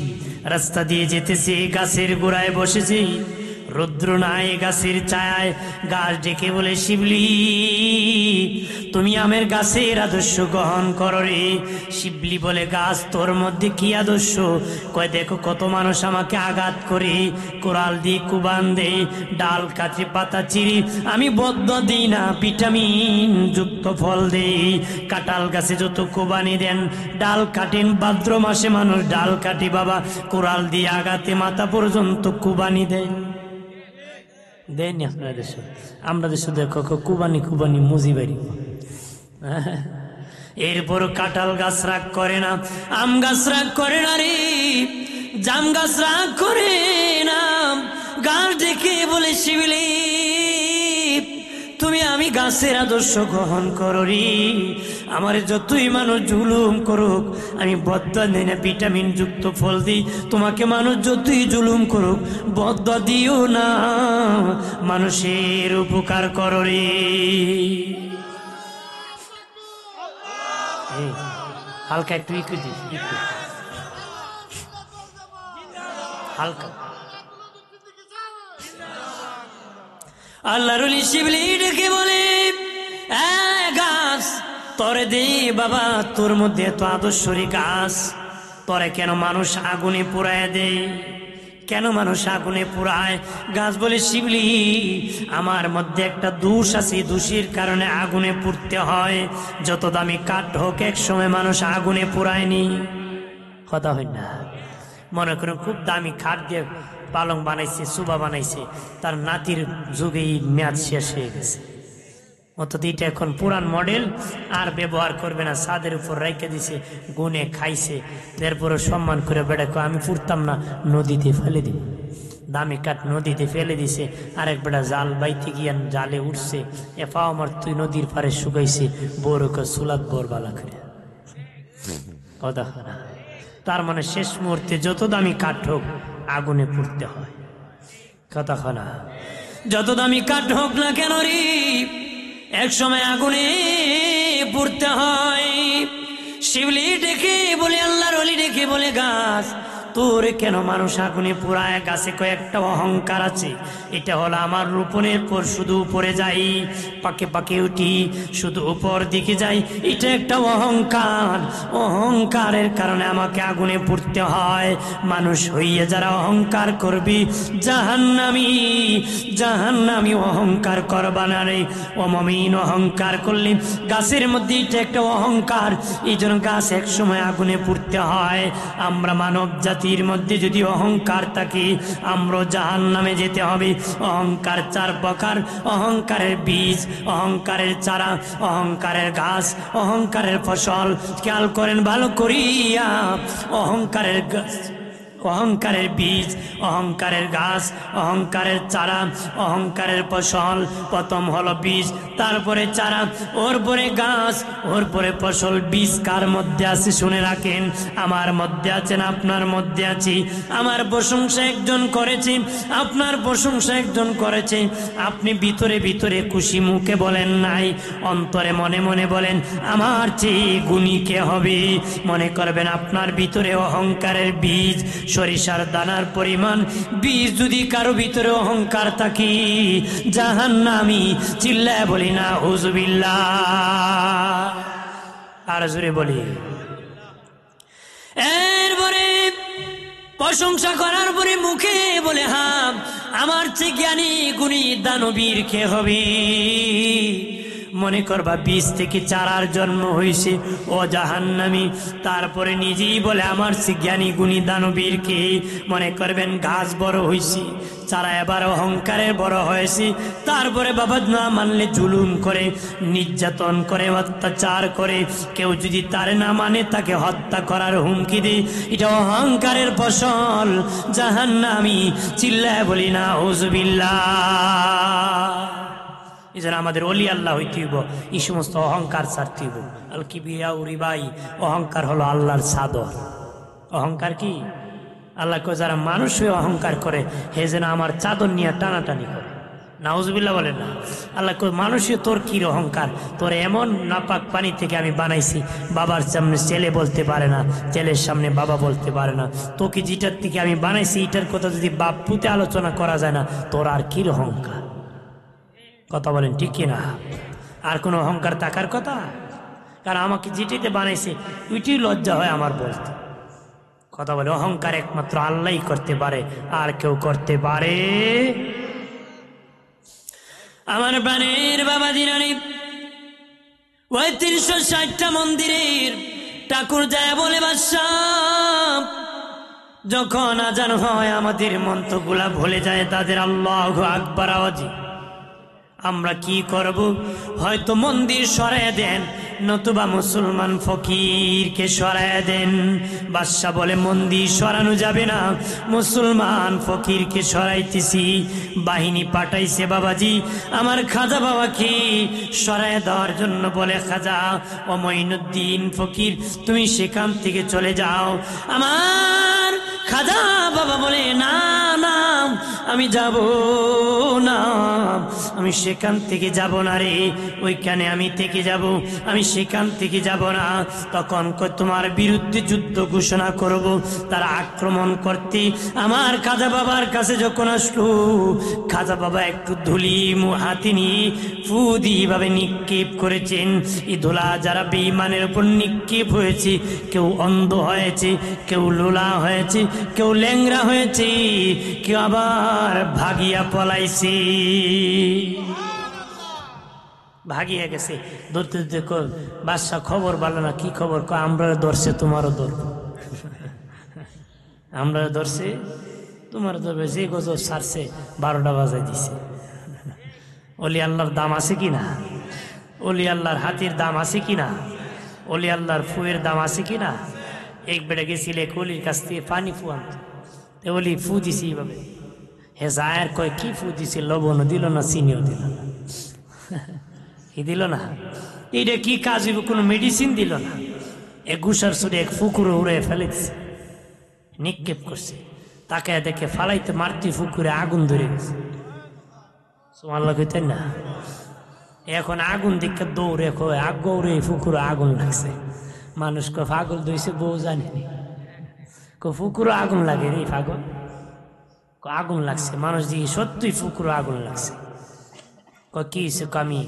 রাস্তা দিয়ে যেতেছে, গাছের গোড়ায় বসেছে, রৌদ্র নাই, গাছের ছায়ায় গাছ ডেকে বলে, শিবলি তুমি আমের গাছের আদর্শ গ্রহণ করো রে। শিবলি বলে, গাছ তোর মধ্যে কি আদর্শ? কয় দেখো কত মানুষ আমাকে আঘাত করে, কোরাল দিয়ে কুবান দে, ডাল কাটে পাতা চিরি, আমি বদ্ধ দিই না, ভিটামিন যুক্ত ফল দেই। কাঁঠাল গাছে যত কোবানি দেন, ডাল কাটেন, ভাদ্র মাসে মানুষ ডাল কাটে বাবা, কোরাল দিয়ে আঘাতে মাথা পর্যন্ত কুবানি দেয়। দেয়নি আপনারা দেশে? আমরা দেশে দেখো কুবানি কুবানি মুজিবাড়ি। এরপর কাঁঠাল গাছ রাগ করে না, আম গাছ রাগ করে না রে, জাম গাছ রাগ করে না, গাছ ডেকে বলে, শিবলি তুমি আমি গাছের আদর্শ গ্রহণ করো রে। আমার যতই মানুষ জুলুম করুক, আমি বদয়া দিই না, ভিটামিন যুক্ত ফল দিই। তোমাকে মানুষ যতই জুলুম করুক, বদয়া দিও না, মানুষের উপকার করো রে। হালকা একটু ইকু দিস, একটু হালকা। আল্লাহর ওলি শিবলি ডেকে বলে, গাছ তরে দে বাবা, তোর মধ্যে এত আদর্শরী গাছ, তরে কেন মানুষ আগুনে পুড়ায় দেয়? কেন মানুষ আগুনে পুড়ায়? গাছ বলে, শিবলি আমার মধ্যে একটা দোষ আছে, দোষের কারণে আগুনে পুড়তে হয়। যত দামি কাঠ হোক, এক সময় মানুষ আগুনে পুড়ায়নি। কথা হয় না? মনে করেন খুব দামি কাঠ দিয়ে পালং বানাইছে, সুবা বানাইছে, তার নাতির যুগেই মেয়াদ শেষ হয়ে গেছে। অর্থাৎ এটা এখন পুরান মডেল, আর ব্যবহার করবে না, ছাদের উপর রেখে দিছে, গুনে খাইছে। এরপরে সম্মান করে বেড়া, আমি পুড়তাম না, নদীতে ফেলে দিব। দামি কাঠ নদীতে ফেলে দিছে। আরেক বেড়া জাল বাইতে গিয়া জালে উঠছে, এ পাও আমার তুই নদীর পারে শুকাইছে, বউরকে সুলাত বোর বালা করে। কথা না? তার মানে শেষ মুহূর্তে যত দামি কাঠ হোক, আগুনে পুড়তে হয়। কথা না? যত দামি কাঠ হোক না কেন রে, এক সময় আগুনে পুড়তে হয়। শিবলি ডেকে বলে, আল্লাহর ওলি ডেকে বলে, গাছ তোর কেন মানুষ আগুনে পুরায়? গাছে কয়েকটা অহংকার আছে। এটা হলো আমার রূপনের পর শুধু উপরে যাই, পাকে পাকে উঠি, শুধু উপর দিকে যাই, এটা একটা অহংকার। অহংকারের কারণে আমাকে আগুনে পুড়তে হয়। মানুষ হইয়া যারা অহংকার করবি জাহান্নামী, জাহান্নামী। অহংকার করবা না রে ও মুমিন। অহংকার করলে গাছের মধ্যে এটা একটা অহংকার, এই জন্য গাছ এক সময় আগুনে পুড়তে হয়। আমরা মানব জাতির মধ্যে যদি অহংকার থাকে আমরা জাহান্নামে যেতে হবে। অহংকার চার প্রকার: অহংকারের বীজ, অহংকারের চারা, অহংকারের গাছ, অহংকারের ফসল। খেয়াল করেন ভালো করিয়া, অহংকারের গাছ, অহংকারের বীজ, অহংকারের গাছ, অহংকারের চারা, অহংকারের ফসল। প্রথম হলো বীজ, তারপরে চারা, ওর পরে গাছ, ওর পরে ফসল। বীজ কার মধ্যে আছে শুনে রাখেন। আমার মধ্যে আছেন, আপনার মধ্যে আছি। আমার প্রশংসা একজন করেছে, আপনার প্রশংসা একজন করেছে। আপনি ভিতরে ভিতরে খুশি মুখে বলেন নাই, অন্তরে মনে মনে বলেন আমার চেয়ে গুণী কে হবে। মনে করবেন আপনার ভিতরে অহংকারের বীজ সরিষার দানার পরিমাণ। বীজ যদি কারো ভিতরে অহংকার থাকে জাহান্নামী। চিল্লায় বলি না হুজুবিল্লাহ, আর জোরে বলি। এরপরে প্রশংসা করার পরে মুখে বলে হ্যাঁ আমার চেয়ে জ্ঞানী গুণী দানবীর কে হবে। মনে করবা বীজ থেকে চারার জন্ম হয়েছে ও জাহান্নামী। তারপরে নিজেই বলে আমার চেয়ে জ্ঞানী গুণী দানবীর কে। মনে করবেন গাছ বড় হয়েছে, চারা এবার অহংকারের বড় হয়েছে। তারপরে বাবা না মানলে জুলুম করে, নির্যাতন করে, অত্যাচার করে। কেউ যদি তারে না মানে তাকে হত্যা করার হুমকি দেয়। এটা অহংকারের ফসল, জাহান্নামী। চিল্লায় বলি না হুজুবিল্লাহ। এই জন্য আমাদের অলি আল্লাহ হইতে হইব, এই সমস্ত অহংকার ছাড়তে হইব। আল কিবিয়া উরিবাই, অহংকার হলো আল্লাহর চাদর। অহংকার কি? আল্লাহকে যারা মানুষ হয়ে অহংকার করে হে যেন আমার চাদর নিয়ে টানাটানি করে। নাউজুবিল্লাহ বলেন না। আল্লাহ কই মানুষই তোর কি অহংকার? তোর এমন নাপাক পানি থেকে আমি বানাইছি, বাবার সামনে ছেলে বলতে পারে না, ছেলের সামনে বাবা বলতে পারে না। তোকে যেটার থেকে আমি বানাইছি এটার কথা যদি বাপ পুতে আলোচনা করা যায় না, তোর আর কি অহংকার? কথা বলেন ঠিক কিনা? আর কোনো অহংকার থাকার কথা? কারণ আমাকে যেটিতে বানাইছে ওইটি লজ্জা হয় আমার বলতে। কথা বলে অহংকার একমাত্র আল্লাহই করতে পারে, আর কেউ করতে পারে। আমার প্রাণের বাবা দিনানি ওই 360টা মন্দিরের ঠাকুর যায় বলে বাদশাহ যখন আজান হয় আমাদের মন্ত্রগুলা ভুলে যায় তাদের আল্লাহু আকবার আওয়াজে। আমরা কি করব? হয়তো মন্দির সরায় দেন, নতুবা মুসলমান ফকিরকে সরায় দেন। বাদশা বলে মন্দির সরানো যাবে না, মুসলমান ফকিরকে সরাইতেছি। বাহিনী পাঠাইছে বাবাজি আমার খাজা বাবাকে সরায় দেওয়ার জন্য। বলে খাজা ও মঈনুদ্দিন ফকির তুমি সেখান থেকে চলে যাও। আমার খাজা বাবা বলে না না আমি যাব না, আমি সেখান থেকে যাব না রে, ওইখানে আমি থেকে যাব, আমি সেখান থেকে যাব না। তখন তোমার বিরুদ্ধে যুদ্ধ ঘোষণা করব। তারা আক্রমণ করতে আমার খাজা বাবার কাছে যখন আসলো, খাজা বাবা একটু ধুলি হাতে নিয়ে ফু দিয়ে ভাবে নিক্ষেপ করেছেন। এই ধুলা যারা বেঈমানের উপর নিক্ষেপ হয়েছে, কেউ অন্ধ হয়েছে, কেউ লোলা হয়েছে, কেউ ল্যাংরা হয়েছে, কেউ আবার ভাগিয়া পলাইছে, ভাগিয়া গেছে। ধরতে ধরতে বাদশা খবর ভালো না, কি খবর? আমরা ধরছে তোমারও ধরব, আমরা ধরছে তোমার ধরবে। যে গজব ছাড়ছে 12টা বাজায় দিছে। অলি আল্লাহর দাম আছে কিনা? অলি আল্লাহর হাতির দাম আছে কিনা? অলি আল্লাহর ফুয়ের দাম আছে কিনা? এক বেড়ে গেছিল এক অলির কাছ থেকে পানি ফু আনতে, ওলি ফু দিছি এইভাবে। হে জায়ের কয় কি ফু দিছে? লবণও দিল না, চিনিও দিল না। কি দিল না? এইটা কি কাজ হইব? কোনো মেডিসিন দিল না। এক ঘুষার সুরে এক ফুকুরে উড়ে ফেলে দিছে, নিক্ষেপ করছে। তাকে দেখে ফালাইতে মারতে ফুকুরে আগুন ধরে গেছে। সুবহানাল্লাহ কইতেন না? এখন আগুন দেখে দৌড়ে কয় আগৌড়ে ফুকুরে আগুন লাগছে। মানুষ কয় পাগল দইছে, বউ জানেনি। পুকুরও আগুন লাগে রে পাগল, আগুন লাগছে। মানুষ দিকে সত্যই পুকুরও আগুন লাগছে। কি হয়েছে? আমি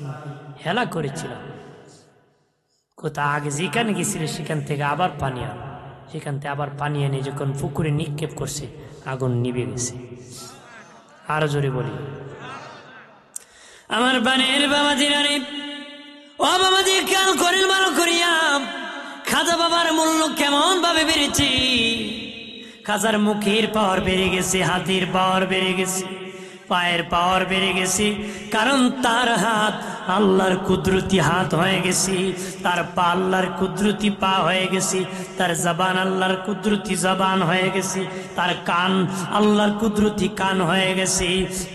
হেলা করেছিলাম। কোথা আগে যেখানে গেছিল সেখান থেকে আবার পানি আন, সেখান থেকে আবার পানি এনে যখন পুকুরে নিক্ষেপ করছে আগুন নিভে গেছে। আরো জোরে বলি, আমার বানের বাবাজি রানী, ও বাবাজি খেয়াল করেন ভালো করিয়া, খাজা বাবার মূল্য কেমন ভাবে বেড়েছে। খাজার মুখের পাওয়ার বেড়ে গেছে, হাতের পাওয়ার বেড়ে গেছে, পায়ের পাওয়ার বেড়ে গেছে। কারণ তার হাত আল্লাহর কুদরতি হাত হয়ে গেছে, তার পা আল্লাহর কুদরতি পা হয়ে গেছে, তার জবান আল্লাহর কুদরতি জবান হয়ে গেছে, তার কান আল্লাহর কুদরতি কান হয়ে গেছে।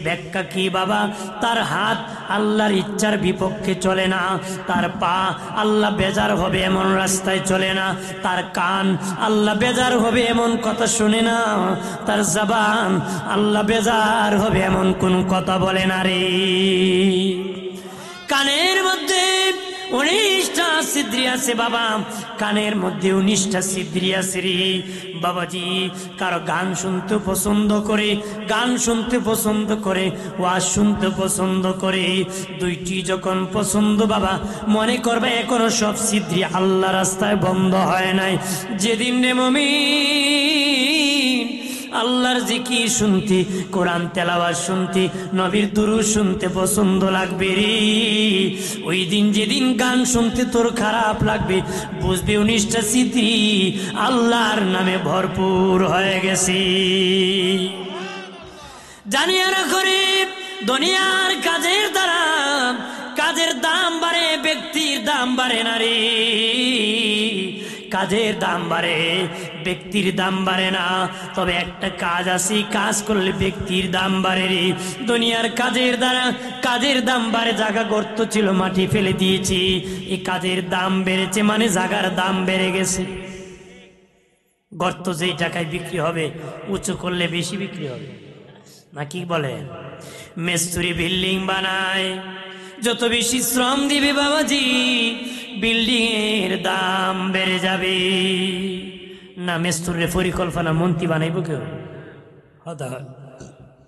ব্যাখ্যা কি বাবা? তার হাত আল্লাহর ইচ্ছার বিপক্ষে চলে না, তার পা আল্লাহ বেজার হবে এমন রাস্তায় চলে না, তার কান আল্লাহ বেজার হবে এমন কথা শুনে না, তার জবান আল্লাহ বেজার হবে এমন কোন কথা বলে না রে। কানের মধ্যে 19টা ছিদ্রি আছে বাবা, কানের মধ্যে 19টা ছিদ্রি আছে রে বাবাজি। কারো গান শুনতে পছন্দ করে, গান শুনতে পছন্দ করে, ওয়াজ শুনতে পছন্দ করে। দুইটি যখন পছন্দ বাবা, মনে করবে এখনো সব ছিদ্রি আল্লাহ রাস্তায় বন্ধ হয় নাই। যেদিন রে মুমিন আল্লাহর জিকির শুনতে, কোরআন তেলাওয়াত শুনতে, নবীর দুরূদ শুনতে পছন্দ লাগবে রে, ওই দিন যেদিন গান শুনতে তোর খারাপ লাগবে, বুঝবে 19টা ছিদ্রি আল্লাহর নামে ভরপুর হয়ে গেছে। জানিয়া না করে দুনিয়ার কাজের দ্বারা কাজের দাম বাড়ে, ব্যক্তির দাম বাড়ে না রে। কাজের দাম বাড়ে, ব্যক্তির দাম বাড়ে না। তবে একটা কাজ আছে, কাজ করলে ব্যক্তির দাম বাড়ে রে। দুনিয়ার কাজের দ্বারা কাজের দাম বাড়ে। জায়গা গর্ত ছিল, মাটি ফেলে দিয়েছি, এই কাজের দাম বেড়েছে মানে জায়গার দাম বেড়ে গেছে। গর্ত যেই টাকায় বিক্রি হবে, উঁচু করলে বেশি বিক্রি হবে না, কি বলে? মিস্ত্রি বিল্ডিং বানায়, যত বেশি শ্রম দিবে বাবাজি বিল্ডিং এর দাম বেড়ে যাবে না। মিস্ত্রির পরিকল্পনা মন্ত্রী বানাইব কেউ?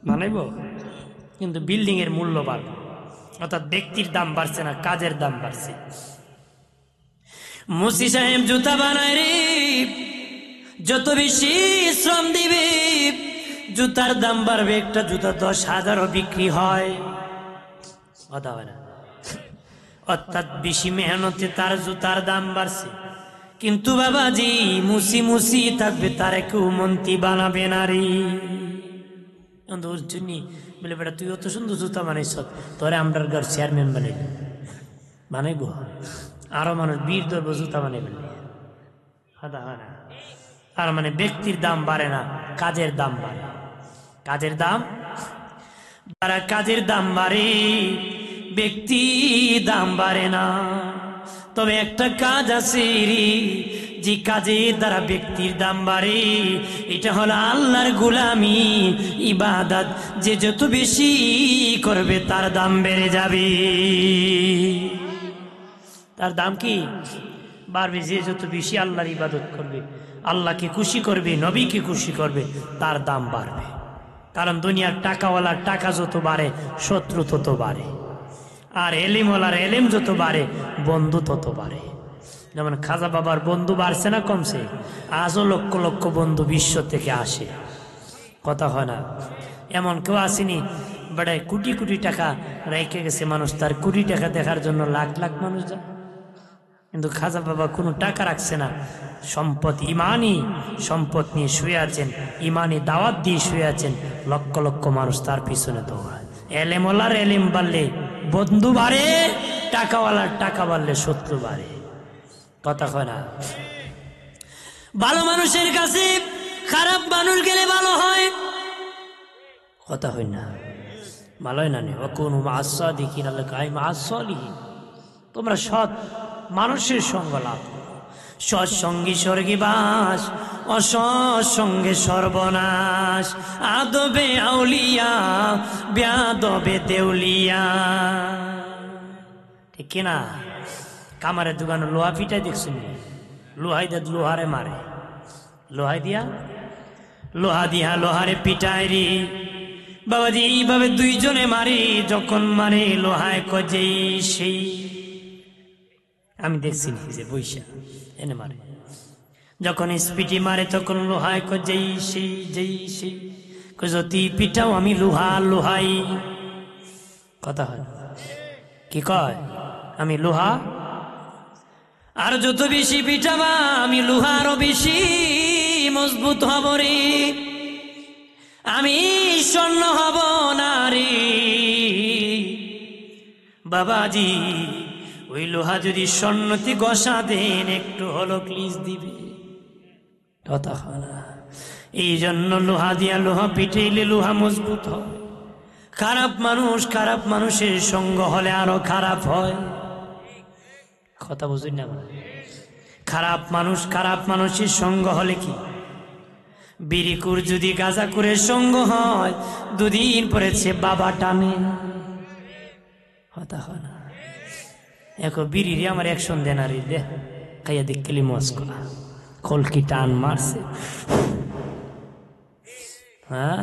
বানাইব, কিন্তু বিল্ডিং এর মূল্য বাড়বে। অর্থাৎ ব্যক্তির দাম বাড়ছে না, কাজের দাম বাড়ছে। মুসি সাহেব জুতা বানায় রে, যত বেশি শ্রম দিবে জুতার দাম বাড়বে। একটা জুতা 10,000 বিক্রি হয়, কথা হয় না? অর্থাৎ বেশি মেহনতে তার জুতার দাম বাড়ছে। কিন্তু বাবাজি মুসি মুসি থাকবে, তার কেউ মন্ত্রী বানাবে না রে। বলে বেটা তুই অত সুন্দর জুতা বানাইছ, তোরে আমরার ঘর চেয়ারম্যান বানাইব। আরো মানুষ বীর দর্ব জুতা বানাইবে, কথা হয় না? তার মানে ব্যক্তির দাম বাড়ে না, কাজের দাম বাড়ে। কাজের দাম বাড়া, কাজের দাম বাড়ে, ব্যক্তি দাম বাড়ে না। তবে একটা কাজ আছে রে, যে কাজের দ্বারা ব্যক্তির দাম বাড়ে, এটা হলো আল্লাহর গোলামি, ইবাদত। যে যত বেশি করবে তার দাম বেড়ে যাবে। তার দাম কি বাড়বে? যে যত বেশি আল্লাহর ইবাদত করবে, আল্লাহকে খুশি করবে, নবীকে খুশি করবে, তার দাম বাড়বে। কারণ দুনিয়ার টাকাওয়ালার টাকা যত বাড়ে, শত্রু তত বাড়ে। আর এলিমওয়ালার এলিম যত বাড়ে, বন্ধু তত বাড়ে। যেমন খাজা বাবার বন্ধু বাড়ছে না কমছে? আজও লক্ষ লক্ষ বন্ধু বিশ্ব থেকে আসে, কথা হয় না? এমন কেউ আসেনি বেড়ায় কোটি কোটি টাকা রেখে গেছে মানুষ, তার কোটি টাকা দেখার জন্য লাখ লাখ মানুষ যায়। কিন্তু খাজা বাবা কোনো টাকা রাখছে না, সম্পদ ইমানি সম্পদ নিয়ে শুয়ে আছেন, ইমানি দাওয়াত দিয়ে শুয়ে আছেন, লক্ষ লক্ষ মানুষ তার পিছনে দৌড়ায়। এলেমওয়ালার এলিম বাড়লে বন্ধু বাড়ে, টাকাওয়ালার টাকা বাড়লে শত্রু বাড়ে, কথা হয় না? ভালো মানুষের কাছে খারাপ মানুষ গেলে ভালো হয়, কথা হয় না? ভালোই না নেই কোন মাসাদিকিন আল্লাহ, তোমরা সৎ মানুষের সঙ্গ লাভ করো। সৎসঙ্গী স্বর্গী বাস, অসৎসঙ্গে সর্বনাশ। আদবে আউলিয়া, বেয়াদবে দেউলিয়া, ঠিক কিনা? কামারের দোকানে লোহা পিটাই দেখছেন, লোহাই দিয়ে লোহারে মারে, লোহাই দিয়া লোহা দিয়া লোহারে পিটায় রে বাবাজি, এইভাবে দুইজনে মারে, যখন মারে লোহায় কজেই সেই, আমি দেখছি নিজে বৈশা এনে মারে, যখন স্পিটি মারে তখন লোহায় কজেই সেই যেই সেই, যদি পিটাও আমি লোহা লোহাই, কথা হয় কি কয়, আমি লোহা, আর যত বেশি পিটাবা আমি লোহা আরো বেশি মজবুত হব রে, আমি স্বর্ণ হব না রে বাবাজি। ওই লোহা যদি স্বর্ণতে গসা দেন একটু হলো ক্লিজ দিবে, কথা হয় না। এই জন্য লোহা দিয়া লোহা পিটাইলে লোহা মজবুত হয়। খারাপ মানুষ খারাপ মানুষের সঙ্গ হলে আরো খারাপ হয়, কথা বুঝুন না। খারাপ মানুষ খারাপ মানুষের সঙ্গ হলে কি, বিড়িকুর যদি গাঁজা করে সঙ্গ হয় দুদিন পরে সে বাবা টানে, কথা হয় না। এখন বিড়িরে আমার অ্যাকশন দেনারি দে খাইয়া দেখলি মস্কো কলকি টান মারছে, হ্যাঁ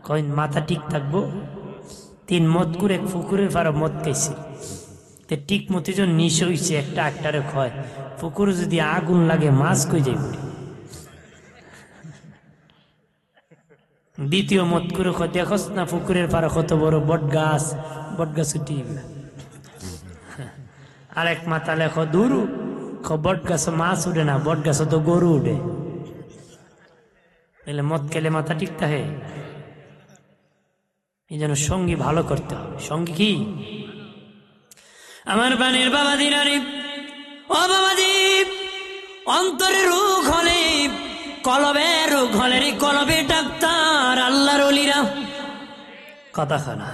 কইন মাথা ঠিক থাকবো। 3 মদ করে পুকুরের পাড়া মদ খাইছে, ঠিক মতো যে নিশ হইছে একটা আটটারে খয়, পুকুরে যদি আগুন লাগে মাছ কই যাইব। দ্বিতীয় মত করে দেখস না পুকুরের পাড়া কত বড় বট গাছ, বট গাছ উঠি, আরেক মাথা লেখো দূর বট গাছ মাছ উঠে না, বট গাছ তো গরু উঠে। এলে মদ খেলে মাথা ঠিক থাকে, এই জন্য সঙ্গী ভালো করতে হবে। সঙ্গী কি আমার বানের বাবাজি নারী, ও বাবাজি, অন্তরে রোগ হলে কলবে রোগ হলে রে কলবে ডাক্তার আল্লাহর ওলিরা, কথা খানা,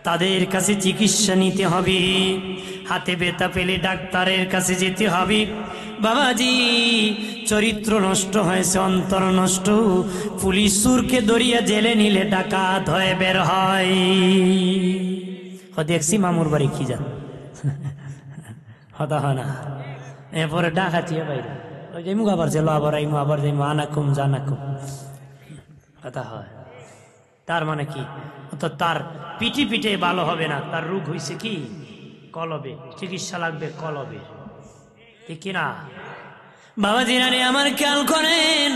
তাদের কাছে চিকিৎসা নিতে হবে। হাতে ব্যথা পেলে ডাক্তারের কাছে যেতে হবে। বাবাজি চরিত্র নষ্ট হয়েছে, অন্তর নষ্ট, পুলিশ সুরকে দরিয়া জেলে নিলে ডাকাত হয়ে বের হয়। দেখছি মামুর বাড়ি কি যান হতা হয় না, এরপরে ডাকাতি বাইরে ওই যে মুখ আবার যেলো আবার আইমু আবার যাইমু আনাকুম জানাকুম, কথা হয়। তার মানে কি, তো তার পিঠে পিঠে ভালো হবে না, তার রোগ হয়েছে কি কলবে, চিকিৎসা লাগবে কলবে, ঠিক কিনা বাবাজি নারে আমার খেয়াল করেন।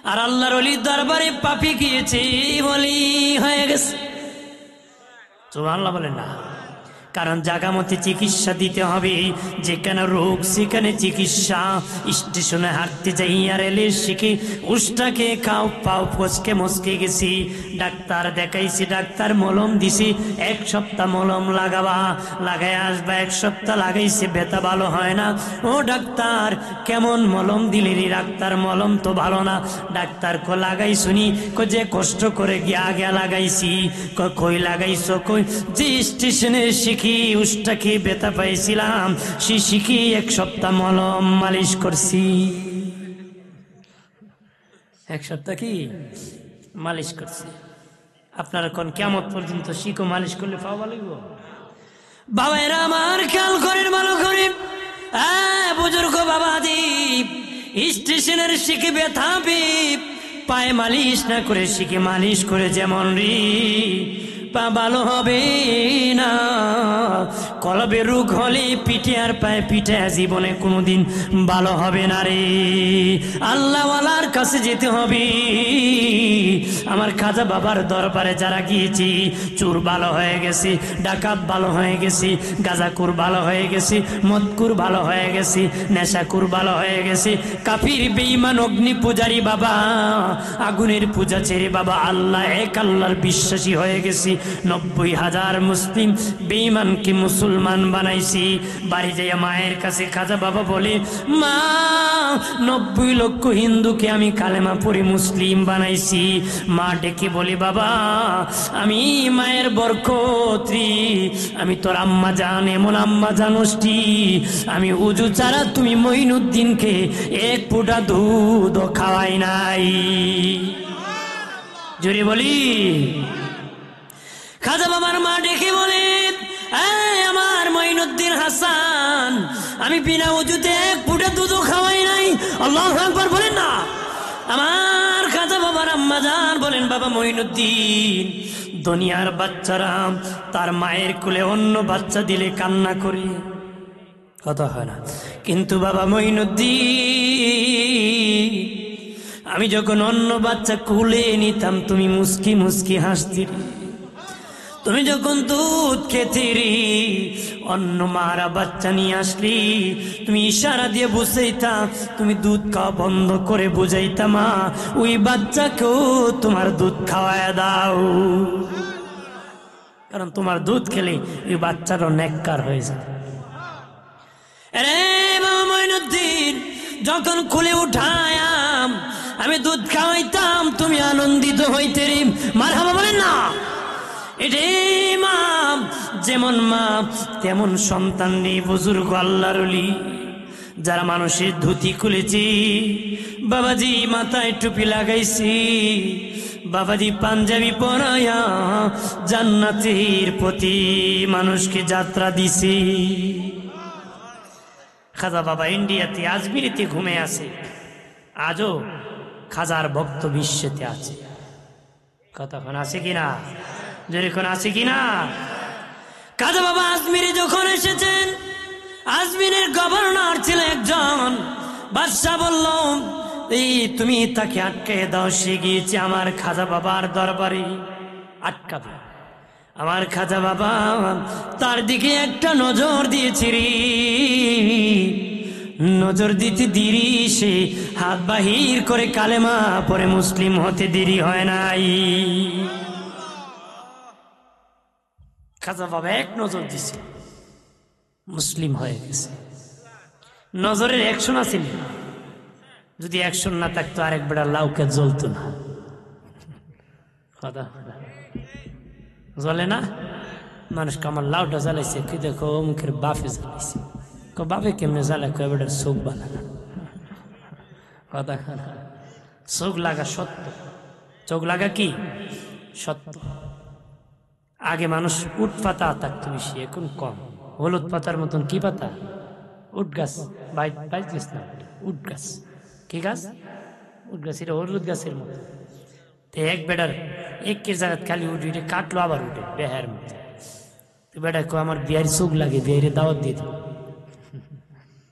আর আল্লাহর ওলির দরবারে পাপি গিয়েছে বলি হয়ে গেছে, সুবহানাল্লাহ বলেন না। কারণ জায়গা মতে চিকিৎসা দিতে হবে, যেখানে রোগ সেখানে চিকিৎসা। স্টেশনে হাঁটতে যাই আর এলে শিখে উষ্টাকে খাও পাও ফসকে মস্কে গেছি, ডাক্তার দেখাইছি, ডাক্তার মলম দিছি, 1 সপ্তাহ মলম লাগাবা, লাগাই আসবা, 1 সপ্তাহ লাগাইছে, ব্যথা ভালো হয় না। ও ডাক্তার কেমন মলম দিলি রে? ডাক্তার মলম তো ভালো না। ডাক্তার কো লাগাই শুনি, যে কষ্ট করে গিয়া লাগাইছি। কই লাগাইছো? কই যে স্টেশনে শিখি উষ্টাকে ব্যথা পাইছিলাম, সে শিখি 1 সপ্তাহ মলম মালিশ করছি। 1 সপ্তাহ কি মালিশ করছি? আপনারা কোন কিয়ামত পর্যন্ত শিখো মালিশ করলে পাওয়া লাগব? বাবারা আমার খেয়াল করেন ভালো করে, বুজুর্গ বাবাজি, স্টেশনের শিখে ব্যথা পায়ে মালিশ না করে শিখে মালিশ করে যেমন রে পা ভালো হবে না। কলবে রোগ হলে পিঠে আর পায়ে পিঠে জীবনে কোনোদিন ভালো হবে না রে। আল্লাহওয়ালার কাছে যেতে হবে। আমার খাজা বাবার দরবারে যারা গিয়েছি, চোর ভালো হয়ে গেছে, ডাকাত ভালো হয়ে গেছে, গাঁজাকুর ভালো হয়ে গেছে, মদকুর ভালো হয়ে গেছে, নেশাকুর ভালো হয়ে গেছে, কাফির বেঈমান অগ্নি পূজারী বাবা, আগুনের পূজা ছেড়ে বাবা আল্লাহ এক আল্লাহর বিশ্বাসী হয়ে গেছি। 90,000 মুসলিম বেঈমানকে মুসলমান বানাইছি। বাড়ি যাইয়া মায়ের কাছে খাজা বাবা বলে, মা 90 লক্ষ হিন্দুকে আমি কালেমা পড়ে মুসলিম বানাইছি। মা ডেকে বলে, বাবা আমি মায়ের বরকতি, আমি তোর আম্মা জান, এমন আম্মা জানোসটি, আমি উজু ছাড়া তুমি মঈনুদ্দিনকে 1 ফোঁটা দুধ খাওয়াই নাই। জোরে বলি। খাজা বাবার মা ডেকে বলে, আমার মঈনুদ্দিন হাসান, আমি বিনা উজুতে 1 ফোঁটা দুধ খাওয়াই নাই। আল্লাহু আকবার বলেন না। আমার আমার আম্মাজান বলেন, বাবা মঈনুদ্দিন, দুনিয়ার বাচ্চারা তার মায়ের কোলে অন্য বাচ্চা দিলে কান্না করে, কথা হয় না। কিন্তু বাবা মঈনুদ্দিন, আমি যখন অন্য বাচ্চা কোলে নিতাম তুমি মুস্কি মুস্কি হাসতিরি। তুমি যখন দুধ খেতিরি, অন্য মারা বাচ্চা নিয়ে আসলি, তুমি ইশারা দিয়ে বুঝাইতা তুমি দুধ খাওয়া বন্ধ করে বুঝাইতা মা ওই বাচ্চাকেও তোমার দুধ খাওয়ায় দাও, কারণ তোমার দুধ খেলে ওই বাচ্চারও নেককার হয়ে যায়। আরে বাবা মঈনুদ্দিন, যখন খুলে উঠায়াম আমি দুধ খাওয়াইতাম তুমি আনন্দিত হইতে রে, মারহাবা বলেন না। এটাই মা, যেমন মা তেমন সন্তান নেই। বুজুর্গ আল্লাহর ওলি যারা মানুষের ধুতি খুলেছি, বাবাজি মাথায় টুপি লাগাইছি, বাবাজি পাঞ্জাবি পরায়া জান্নাতের প্রতি মানুষকে যাত্রা দিছি। খাজা বাবা ইন্ডিয়াতে আজমিরিতে ঘুমে আছে, আজও খাজার ভক্ত বিশ্বতে আছে। কতক্ষণ আছে কিনা, যেরকম আছে কিনা। খাজা বাবা আজমিরে যখন এসেছেন, আজমিরের গভর্নর ছিল একজন। বাদশা বলল, এই তুমি তাকে আটকে দাও, সে গিয়েছে আমার খাজা বাবার দরবারে, আটকাবে। আমার খাজা বাবা তার দিকে একটা নজর দিয়েছি রে, নজর দিতে দেরি, সে হাত বাহির করে কালেমা পরে মুসলিম হতে দেরি হয় নাই। খাজা বাবা এক নজর দিছে, মুসলিম হয়ে গেছে। নজরের অ্যাকশন আছে, যদি অ্যাকশন না থাকতো আরেক বেড়া লাউকে জ্বলতো না। কথা জ্বলে না, মানুষকে আমার লাউটা জ্বালাইছে, কি দেখো মুখের বাফে জ্বালাইছে, বাপে কেমনে জ্বালা, বেটার চোখ বানানা। কথা চোখ লাগা সত্য, চোখ লাগা কি সত্য। আগে মানুষ উট পাতা থাকতো বেশি, এখন কম। হলুদ পাতার মতন কি পাতা, উট গাছ, বাইশ না উট গাছ, কি গাছ, উট গাছ, এটা হলুদ গাছের মতো। এক বেটার একের জায়গা খালি উঠে উঠে কাটলো, আবার উঠে বেহার মতো। বেটা কো আমার বিয়ের চোখ লাগে, বিয়ের দাওয়াত দিয়ে দিল।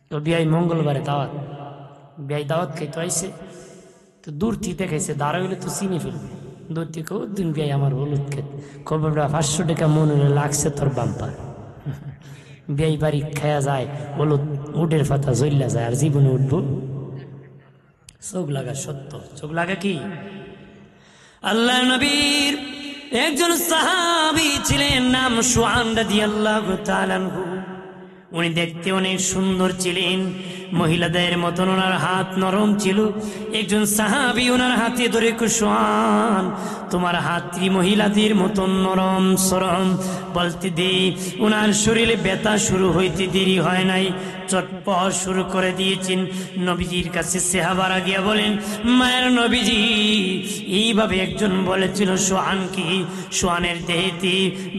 তো বিয়াই মঙ্গলবারে দাওয়াত, বিয়াই দাওয়াত খাইতে আইসে, তো দূর থেকে দেখাইছে, দাঁড়া হইলে তো চিনি ফেলবে। দূর থেকে দিন বিয়াই আমার হলুদ খেত, খবর 500 টাকা মনে হলে লাগছে তোর বাম্পার। বিয়াই বাড়ি খায়া যায়, হলুদ উটের পাতা জ্বললা যায়, আর জীবনে উঠবো। চোখ লাগা সত্য, চোখ লাগা কি। আল্লাহ নবীর একজন সাহাবী ছিলেন, নাম সুআন রাদিয়াল্লাহু তাআলা আনহু। উনি দেখতে অনেক সুন্দর ছিলেন, মহিলাদের মতন ওনার হাত নরম ছিল। একজন সাহাবী ওনার হাতে ধরে সুআন, তোমার হাতটি মহিলাদের মতন নরম সরম বলতে দে। ওনার শরীরে ব্যথা শুরু হইতে দেরি হয় নাই, চটপট শুরু করে দিয়েছেন। নবীজির কাছে সাহাবারা গিয়া বলেন, মায়ের নবীজি, এইভাবে একজন বলেছিল সুআন কি, সুআনের দেহেতে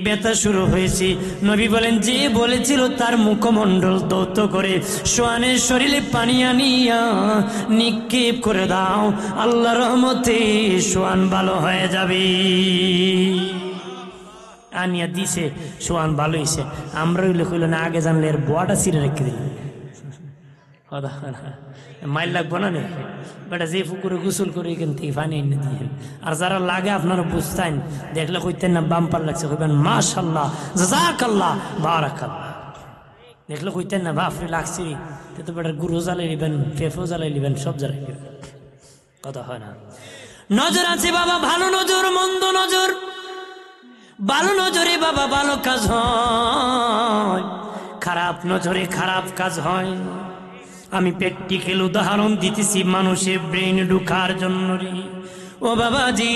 ব্যথা শুরু হয়েছে। নবী বলেন, যে বলেছিল তার মুখমণ্ডল দৌত করে সুআনের শরীরে পানি আনিয়া নিক্ষেপ করে দাও, আল্লাহর রহমতে সুআন ভালো হয়ে যাবে। আনিয়া দিছে, সুআন ভালো হয়েছে। আমরা ওইলে কইল না, আগে জানলে এর বোয়াটা ছিঁড়ে রেখে দিল, মাইল লাগবো না নে বেটা। যে পুকুরে গোসল করে এখান থেকে পানি এনে দিয়ে, আর যারা লাগে আপনারা বুঝতেন, দেখলে কইতেন না বাম্পার লাগছে, কইবেন মাশাআল্লাহ জাযাকাল্লাহ বারাকাল্লাহ। দেখলে কইতেন না বাপরে লাগছে, তো বেটার গুরু জ্বালাই নিবেন, ফেফো জ্বালাই নিবেন, সব জ্বালাই নিবেন। কথা হয় না। নজর আছে বাবা, ভালো নজর মন্দ নজর। ভালো নজরে বাবা ভালো কাজ হয়, খারাপ নজরে খারাপ কাজ হয়। আমি প্র্যাকটিক্যাল উদাহরণ দিতেছি মানুষের ব্রেন ঢুকার জন্য রে। ও বাবাজি,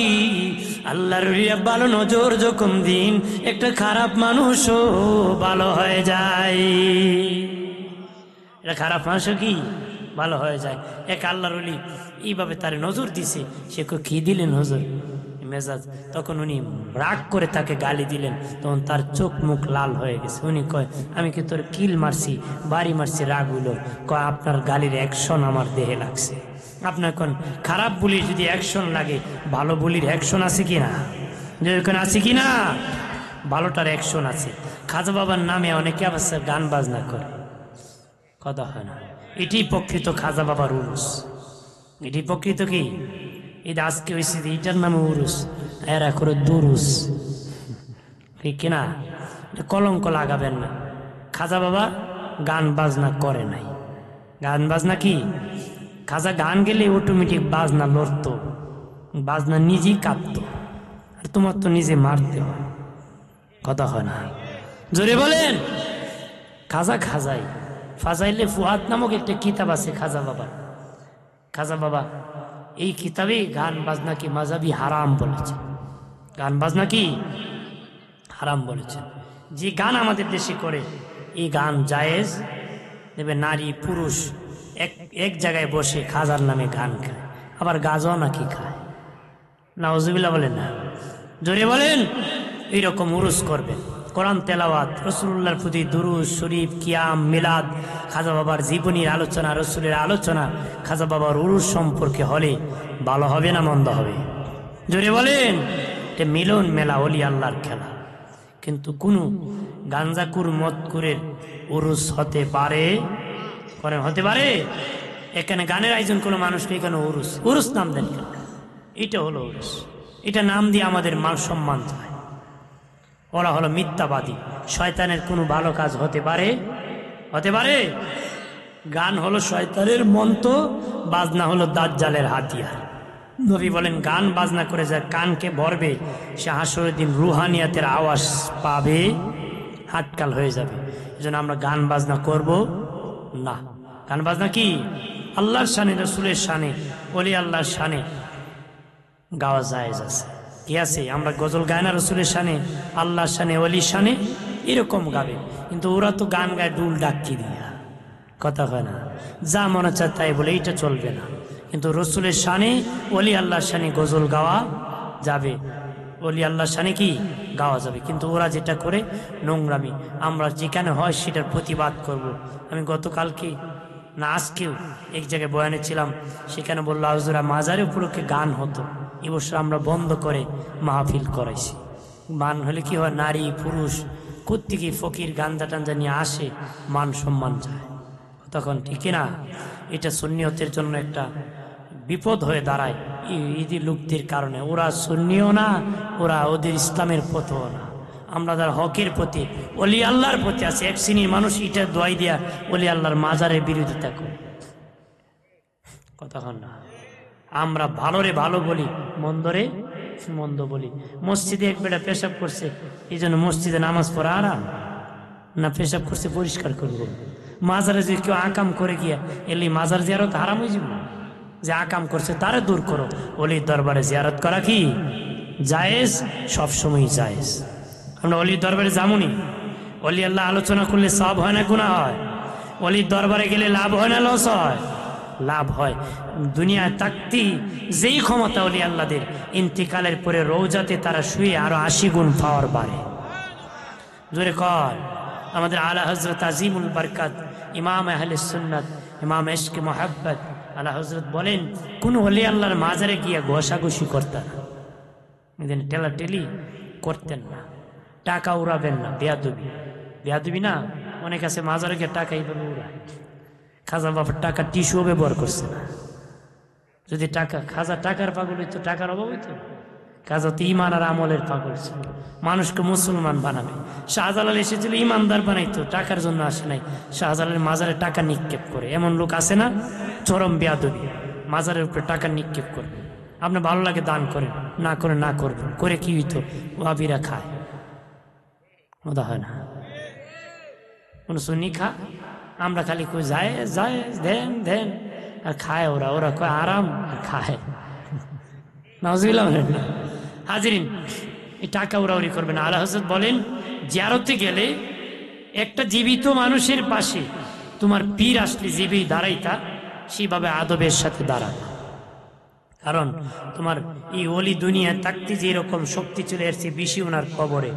আল্লাহর ভালো নজর যখন দিন, একটা খারাপ মানুষও ভালো হয়ে যায়। এটা খারাপ মানুষও কি ভালো হয়ে যায়। এক আল্লাহর ওলি এইভাবে তার নজর দিছে, সে কি দিলেন নজর মেজাজ, তখন উনি রাগ করে তাকে গালি দিলেন, তখন তার চোখ মুখ লাল হয়ে গেছে। উনি কয়, আমি কি তোর কিল মারছি, বাড়ি মারছি, রাগ হইল? কয়, আপনার গালির অ্যাকশন আমার দেহে লাগছে, আপনার কোন খারাপ বলির যদি অ্যাকশন লাগে, ভালো বলির অ্যাকশন আছে কিনা? যেরকম আছে কিনা? ভালোটার অ্যাকশন আছে। খাজা বাবার নামে অনেকে আবার গান বাজনা করে, কথা হয় না। এটি প্রকৃত খাজা বাবার উরুস। এটি প্রকৃত কি? এটা আজকে হয়েছে এটার নামে উরুস, এরা করে দুরুস, ঠিক কিনা? কলঙ্ক লাগাবেন না। খাজা বাবা গান বাজনা করে নাই। গান বাজনা কি? খাজা গান গেলে অটোমেটিক বাজনা লড়তো, বাজনা নিজেই কাঁপতো, আর তোমার তো নিজে মারতে হয়, কথা হয় না। জোরে বলেন। খাজা খাজাই ফাজাইলে ফুয়াদ নামক একটা কিতাব আছে খাজা বাবার। খাজা বাবা এই কিতাবে গান বাজনা কি মাজাবি হারাম বলেছে। গান বাজনা কি হারাম বলেছে। যে গান আমাদের দেশে করে এই গান জায়েজ, দেবে নারী পুরুষ এক জায়গায় বসে খাজার নামে গান খায়, আবার গাজাও নাকি খায়। নাউজুবিল্লাহ বলেন না, জোরে বলেন। এইরকম উরুস করবেন, কোরআন তেলাওয়াত, রসুল্লাহর প্রতি দুরূদ শরীফ, কিয়াম, মিলাদ, খাজা বাবার জীবনীর আলোচনা, রসুলের আলোচনা, খাজা বাবার উরুস সম্পর্কে হলে ভালো হবে না মন্দ হবে? জোরে বলেন। এটা মিলন মেলা, ওলি আল্লাহর খেলা। কিন্তু কোনো গাঞ্জাকুর মদকুরের উরুস হতে পারে? করেন হতে পারে? এখানে গানের আয়োজন কোনো মানুষকে এখানে উরুস উরুস নাম দেন কেন? এটা হলো উরুস। এটা নাম দিয়ে আমাদের মান সম্মান চায়। ওরা হলো মিথ্যাবাদী। শয়তানের কোনো ভালো কাজ হতে পারে? হতে পারে? গান হলো শয়তানের মন্ত্র, বাজনা হলো দাজ্জালের হাতিয়ার। নবী বলেন গান বাজনা করে যা কানকে ভরবে সে হাসরের দিন রুহানিয়াতের আওয়াজ পাবে, হাটকাল হয়ে যাবে। এই জন্য আমরা গান বাজনা করব না। গান বাজনা কি আল্লাহর শানে, রসুলের শানে, ওলি আল্লাহর শানে গাওয়া জায়েজ আছে। কি আছে? আমরা গজল গাই না রসুলের শানে, আল্লাহর শানে, ওলির শানে, এরকম গাবে। কিন্তু ওরা তো গান গায় ডুল ডাকি দিয়া, কথা হয় না। যা মনে চায় তাই বলে, এইটা চলবে না। কিন্তু রসুলের শানে, ওলি আল্লাহর শানে গজল গাওয়া যাবে, ওলি আল্লাহর শানে কি গাওয়া যাবে। কিন্তু ওরা যেটা করে নোংরামি, আমরা যেখানে হয় সেটার প্রতিবাদ করব। আমি গতকালকে না আজকেও এক জায়গায় বয়ানে ছিলাম, সেখানে বললো হুজুরা মাজারে উপলক্ষে গান হতো, এবছর আমরা বন্ধ করে মাহফিল করাইছি। মান হলে কি হয়, নারী পুরুষ কোত্থেকে ফকির গাঞ্জা টাঞ্জা নিয়ে আসে, মান সম্মান যায় তখন, ঠিক না? এটা সুন্নিয়তের জন্য একটা বিপদ হয়ে দাঁড়ায় ইদি লোকদের কারণে। ওরা সুন্নিও না, ওরা ওদের ইসলামের পথও না। আমরা যার হকের প্রতি, ওলি আল্লাহর প্রতি আছে, এক শ্রেণীর মানুষ এটা দোয়াই দিয়া ওলি আল্লাহর মাজারের বিরোধিতা করে, কথা হন না। আমরা ভালোরে ভালো বলি, মন্দরে মন্দ বলি। মসজিদে এক বেটা পেশাব করছে, এই জন্য মসজিদে নামাজ পড়া আরাম না? পেশাব করছে পরিষ্কার করবো। মাজারে যদি কেউ আকাম করে গিয়া এলি মাজার জিয়ারত হারাম হয়ে যাব। যে আকাম করছে তারে দূর করো। অলির দরবারে জিয়ারত করা কি জায়েজ? সবসময় জায়েজ। আমরা অলির দরবারে যামুনি, অলি আল্লাহ আলোচনা করলে সব হয় না গুনাহ হয়? অলির দরবারে গেলে লাভ হয় না লস হয়? লাভ হয়। দুনিয়ায় থাকতে যেই ক্ষমতা অলি আল্লাহদের, ইন্তিকালের পরে রওজাতে তারা শুয়ে আরো 80 গুণ পাওয়ার বাড়ে। জোরে কর। আমাদের আলা হযরত আজিমুল বরকত ইমাম আহলে সুন্নাত, ইমাম ইশকে মোহাব্বত আলা হযরত বলেন, কোন ওলি আল্লাহর মাজারে গিয়া ঘষাঘষি করতেন না, টেলাটেলি করতেন না, টাকা উড়াবেন না। বেয়াদবি, বেয়াদবি না? অনেক আছে মাজারে গিয়ে টাকা এইভাবে উড়ায়। খাজা বাবার টাকা টিস্যুও ব্যবহার করছে না। যদি টাকা, খাজা টাকার পাগল হইতো, টাকার অভাব হইতো? খাজা তো ইমান আর আমলের পাগল ছিল, মানুষকে মুসলমান বানাবে। শাহজালাল এসেছিল ইমানদার বানাইতো, টাকার জন্য আসে নাই। শাহজালালের মাজারে টাকা নিক্ষেপ করে, এমন লোক আছে না? চরম বেয়াদবি, মাজারের উপরে টাকা নিক্ষেপ করবে। আপনি ভালো লাগে দান করেন, না করে না করবেন, করে কি হইতো? ওয়াবিরা খায়, ওদা হয় না? কোন সুন্নি খা? আমরা খালি কই যায় যায় দেন দেন আর খায়। ওরা ওরা কয় আরাম আর খায়। নাউজুবিল্লাহ বলেন না। হাজিরিন, এই টাকা উড়াউড়ি করবে না। আলা হযরত বলেন, জিয়ারতে গেলে একটা জীবিত মানুষের পাশে তোমার পীর আসলে যেভাবে দাঁড়াইতা সেভাবে আদবের সাথে দাঁড়াবে। কারণ তোমার এই ওলি দুনিয়ায় থাকতে যে এরকম শক্তি চলে আসছে বেশি ওনার কবরে,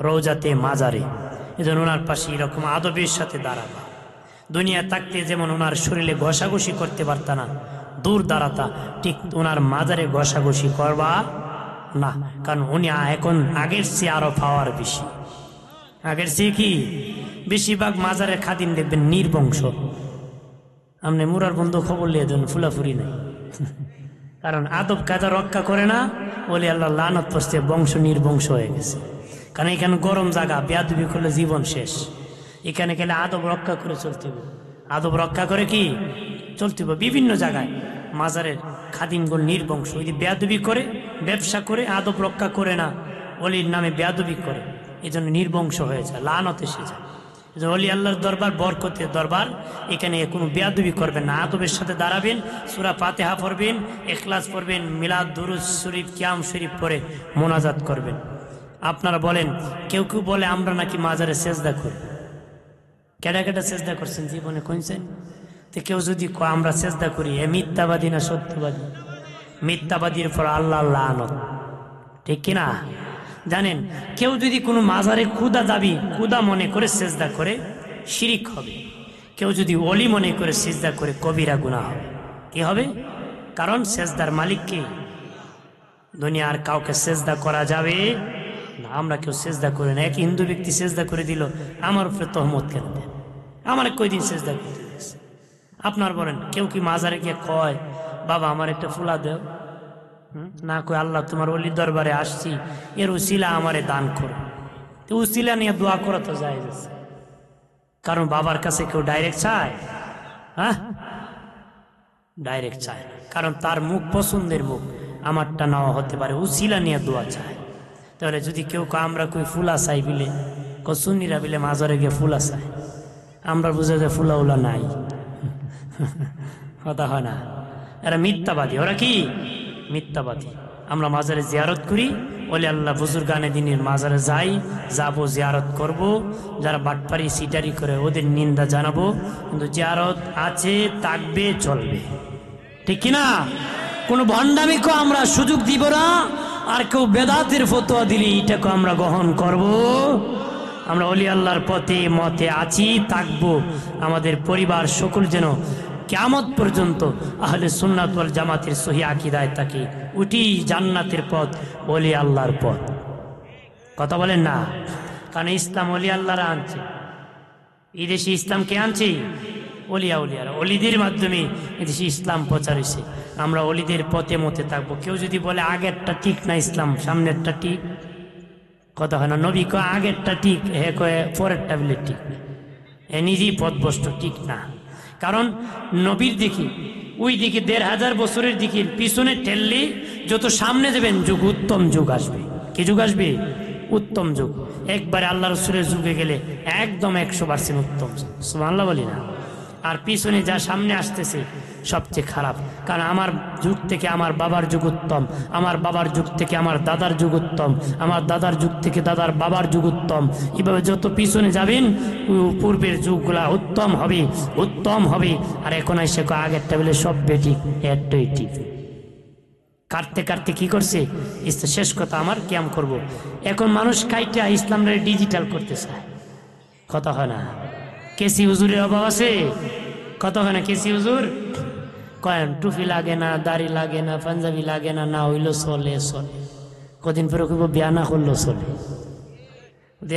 রওজাতে, মাজারে। এজন্য ওনার পাশে এরকম আদবের সাথে দাঁড়াবা। দুনিয়া থাকতে যেমন ওনার শরীরে ঘষাঘষি করতে পারত না, দূর দাঁড়াতা, ঠিক ওনার মাজারে ঘষাঘষি করবা না, কারণ উনি এখন আগের চেয়ে আরো পাওয়ার বেশি। আগের চেয়ে কি বেশিরভাগ মাজারের খাদিম দেখবেন নির্বংশ। আপনি মুরার বন্ধু খবর লিয়ে দেন, ফুলাফুরি নাই। কারণ আদব কায়দা রক্ষা করে না, বলে আল্লাহ লানত পড়ছে, বংশ নির্বংশ হয়ে গেছে। কারণ এখানে গরম জায়গা, বেয়াদবি করলে জীবন শেষ। এখানে গেলে আদব রক্ষা করে চলতে হবে। আদব রক্ষা করে কি চলতে হবে। বিভিন্ন জায়গায় মাজারের খাদিমগুলো নির্বংশ, ওই যে বেয়াদবি করে, ব্যবসা করে, আদব রক্ষা করে না, অলির নামে বেয়াদবি করে, এই জন্য নির্বংশ হয়ে যায়, লানত এসে যায়। অলি আল্লাহর দরবার বরকতের দরবার, এখানে কোনো বেয়াদবি করবেন না, আদবের সাথে দাঁড়াবেন, সূরা ফাতিহা পড়বেন, ইখলাস পড়বেন, মিলাদ, দুরূদ শরীফ, কিয়াম শরীফ পড়ে মোনাজাত করবেন। আপনারা বলেন, কেউ কেউ বলে আমরা নাকি মাজারে সেজদা করি। কেডা কেডা সেজদা করছেন জীবনে কইছেন? তো কেউ যদি আমরা সেজদা করি, এ মিথ্যাবাদী না সত্যবাদী? মিথ্যাবাদীর পর আল্লাহ লানত, ঠিক কিনা? জানেন, কেউ যদি কোনো মাজারে খুদা দাবি, খুদা মনে করে সেজদা করে, শিরিক হবে। কেউ যদি ওলি মনে করে সেজদা করে, কবিরা গুনাহ হবে। কি হবে? কারণ সেজদার মালিক কে? দুনিয়ার কাউকে সেজদা করা যাবে না। আমরা কেউ সেজদা করে না। এক হিন্দু ব্যক্তি সেজদা করে দিল, আমার উপরে তহমত কেন দেন? আমার কয়দিন সেজদা করতে দিয়েছে? আপনার বলেন, কেউ কি মাজারে গিয়ে কয়, বাবা আমার একটা ফুলা দেও? না, কই আল্লাহ তোমার ওলি দরবারে আসছি, এর উসিলা আমারে দান করো। তো উসিলা নিয়ে দোয়া করা তো যায় যাচ্ছে। কারণ বাবার কাছে কেউ ডাইরেক্ট চায়? হ্যাঁ, ডাইরেক্ট চায় না, কারণ তার মুখ পছন্দের মুখ, আমারটা নেওয়া হতে পারে, উসিলা নিয়ে দোয়া চায়। তাহলে যদি কেউ আমরা কই ফুলা চাই বিলে, সুন্নিরা বিলে মাজারে গিয়ে ফুলা চাই, আমরা বুঝে যে ফুলা উলা নাই। কথা হয় না? এরা মিথ্যাবাদী। ওরা কি মিথ্যাবাদী। আমরা মাজারে জিয়ারত করি, ওলি আল্লাহ বুজুর্গানে দিনের মাজারে যাই, যাবো, জিয়ারত করব। যারা বাটপারি সিটারি করে ওদের নিন্দা জানাবো, কিন্তু জিয়ারত আছে, থাকবে, চলবে, ঠিক কিনা? কোনো ভণ্ডামিকে আমরা সুযোগ দিব না। আর কেউ বেদাতের ফতোয়া দিলে এটাকে আমরা গ্রহণ করব। আমরা ওলি আল্লাহর পথে মতে আছি, থাকবো। আমাদের পরিবার সকল যেন কিয়ামত পর্যন্ত আহলে সুন্নাত ওয়াল জামাতের সহি আকীদায় থাকে, উঠি জান্নাতের পথ, ওলি আল্লাহর পথ। কথা বলেন না? কারণ ইসলাম ওলি আল্লাহরা আনছে। এই দেশে ইসলাম কে আনছে? উলিয়ারা। অলিদের মাধ্যমে এদেশে ইসলাম প্রচার হয়েছে। আমরা অলিদের পথে মতে থাকবো। কেউ যদি বলে আগেরটা ঠিক না ইসলাম, সামনেরটা ঠিক, কথা হয় না। নবী কয় আগেরটা ঠিক, হে কয়ে পরেরটা বলে ঠিক। এ নিজেই পথভ্রষ্ট, ঠিক না। কারণ নবীর দিকে, ওই দিকে ১৫০০ বছরের দিকে পিছনে ঠেললে যত সামনে যাবেন যুগ, উত্তম যুগ আসবে। কি যুগ আসবে? উত্তম যুগ। একবারে আল্লাহ রসুলের যুগে গেলে একদম ১০০% উত্তম যুগ। সুবহানাল্লাহ বলি না? আর পিছনে যা সামনে আসতেছে সবচেয়ে খারাপ। কারণ আমার যুগ থেকে আমার বাবার যুগ উত্তম, আমার বাবার যুগ থেকে আমার দাদার যুগ উত্তম, আমার দাদার যুগ থেকে দাদার বাবার যুগ উত্তম। এভাবে যত পিছনে যাবেন পূর্বের যুগগুলা উত্তম হবে, উত্তম হবে। আর এখন এসে আগেরটা বলে সব বেঠিক, একটাই ঠিক। কাটতে কাটতে কি করছে? শেষ কথা আমার কিয়াম করব। এখন মানুষ কাইটা ইসলামটা ডিজিটাল করতে চায়। কথা হয় না? কেসি হুজুরের অভাব আছে? কথা হয় না? কেসি হুজুর কয়েন টুপি লাগে না, দাড়ি লাগে না, পাঞ্জাবি লাগে না, না হইলো চলে চলে। কদিন পরে কইব বিয়া না করলো চলে।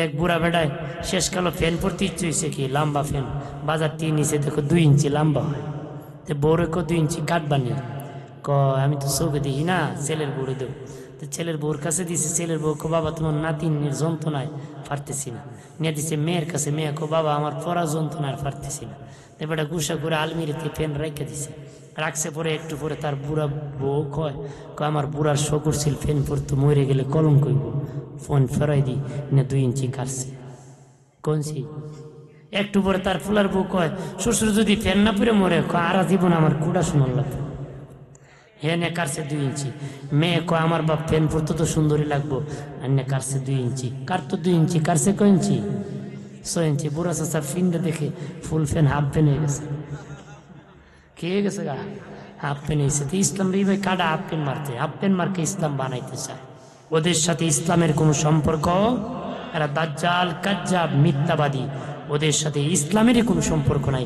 এক বুড়া বেড়ায় শেষকালো ফ্যান পরতে ইচ্ছে হয়েছে, কি লম্বা ফ্যান, বাজার দিয়ে নিচে দেখো ২ ইঞ্চি লম্বা হয়। তো বউরে ২ ইঞ্চি কাটবানি। আমি তো চোখে দেখি না, ছেলের বউরে দেব। তো ছেলের বউর কাছে দিছে, ছেলের বউ বাবা তোমার নাতিনের যন্ত্রণায় পারতেছি না। নিয়ে দিছে মেয়ের কাছে, মেয়ে বাবা আমার পড়া যন্ত্রণায় পারতেছি না। এবারে গুসা করে আলমিরিতে ফ্যান রেখে দিছে। রাখছে পরে একটু পরে তার বুড়া বউ কয় আমার বুড়ার শকুর ছিল, ফ্যান পরতো, মরে গেলে কলম কইব, ফোন ফেরাই দিই না। ২ ইঞ্চি কাটছে কোনছি। একটু পরে তার ফুলার বউ কয় শ্বশুর যদি ফ্যান না পরে মরে, আরা জীবন আমার কুড়া শোনার লাগবে। হেনে কাটছে ২ ইঞ্চি। মেয়ে কয় আমার বাপ ফ্যান পরতো তো সুন্দরী লাগবো, আর নে কাটছে ২ ইঞ্চি। কাটতো ২ ইঞ্চি, কাটছে কয় ইঞ্চি? ৬ ইঞ্চি। বুড়া চাষা ফিনটা দেখে ফুল ফ্যান হাফ ফ্যান হয়ে গেছে। কে হয়ে গেছে গা? হাফ প্যান্ট হয়েছে। তো ইসলাম রে ভাই কাটা হাফ প্যান্ট মারতে, হাফ প্যান্ট মার্কে ইসলাম বানাইতে চায়। ওদের সাথে ইসলামের কোনো সম্পর্ক, এরা দাজ্জাল কাজ্জাব মিথ্যাবাদী, ওদের সাথে ইসলামেরই কোনো সম্পর্ক নাই।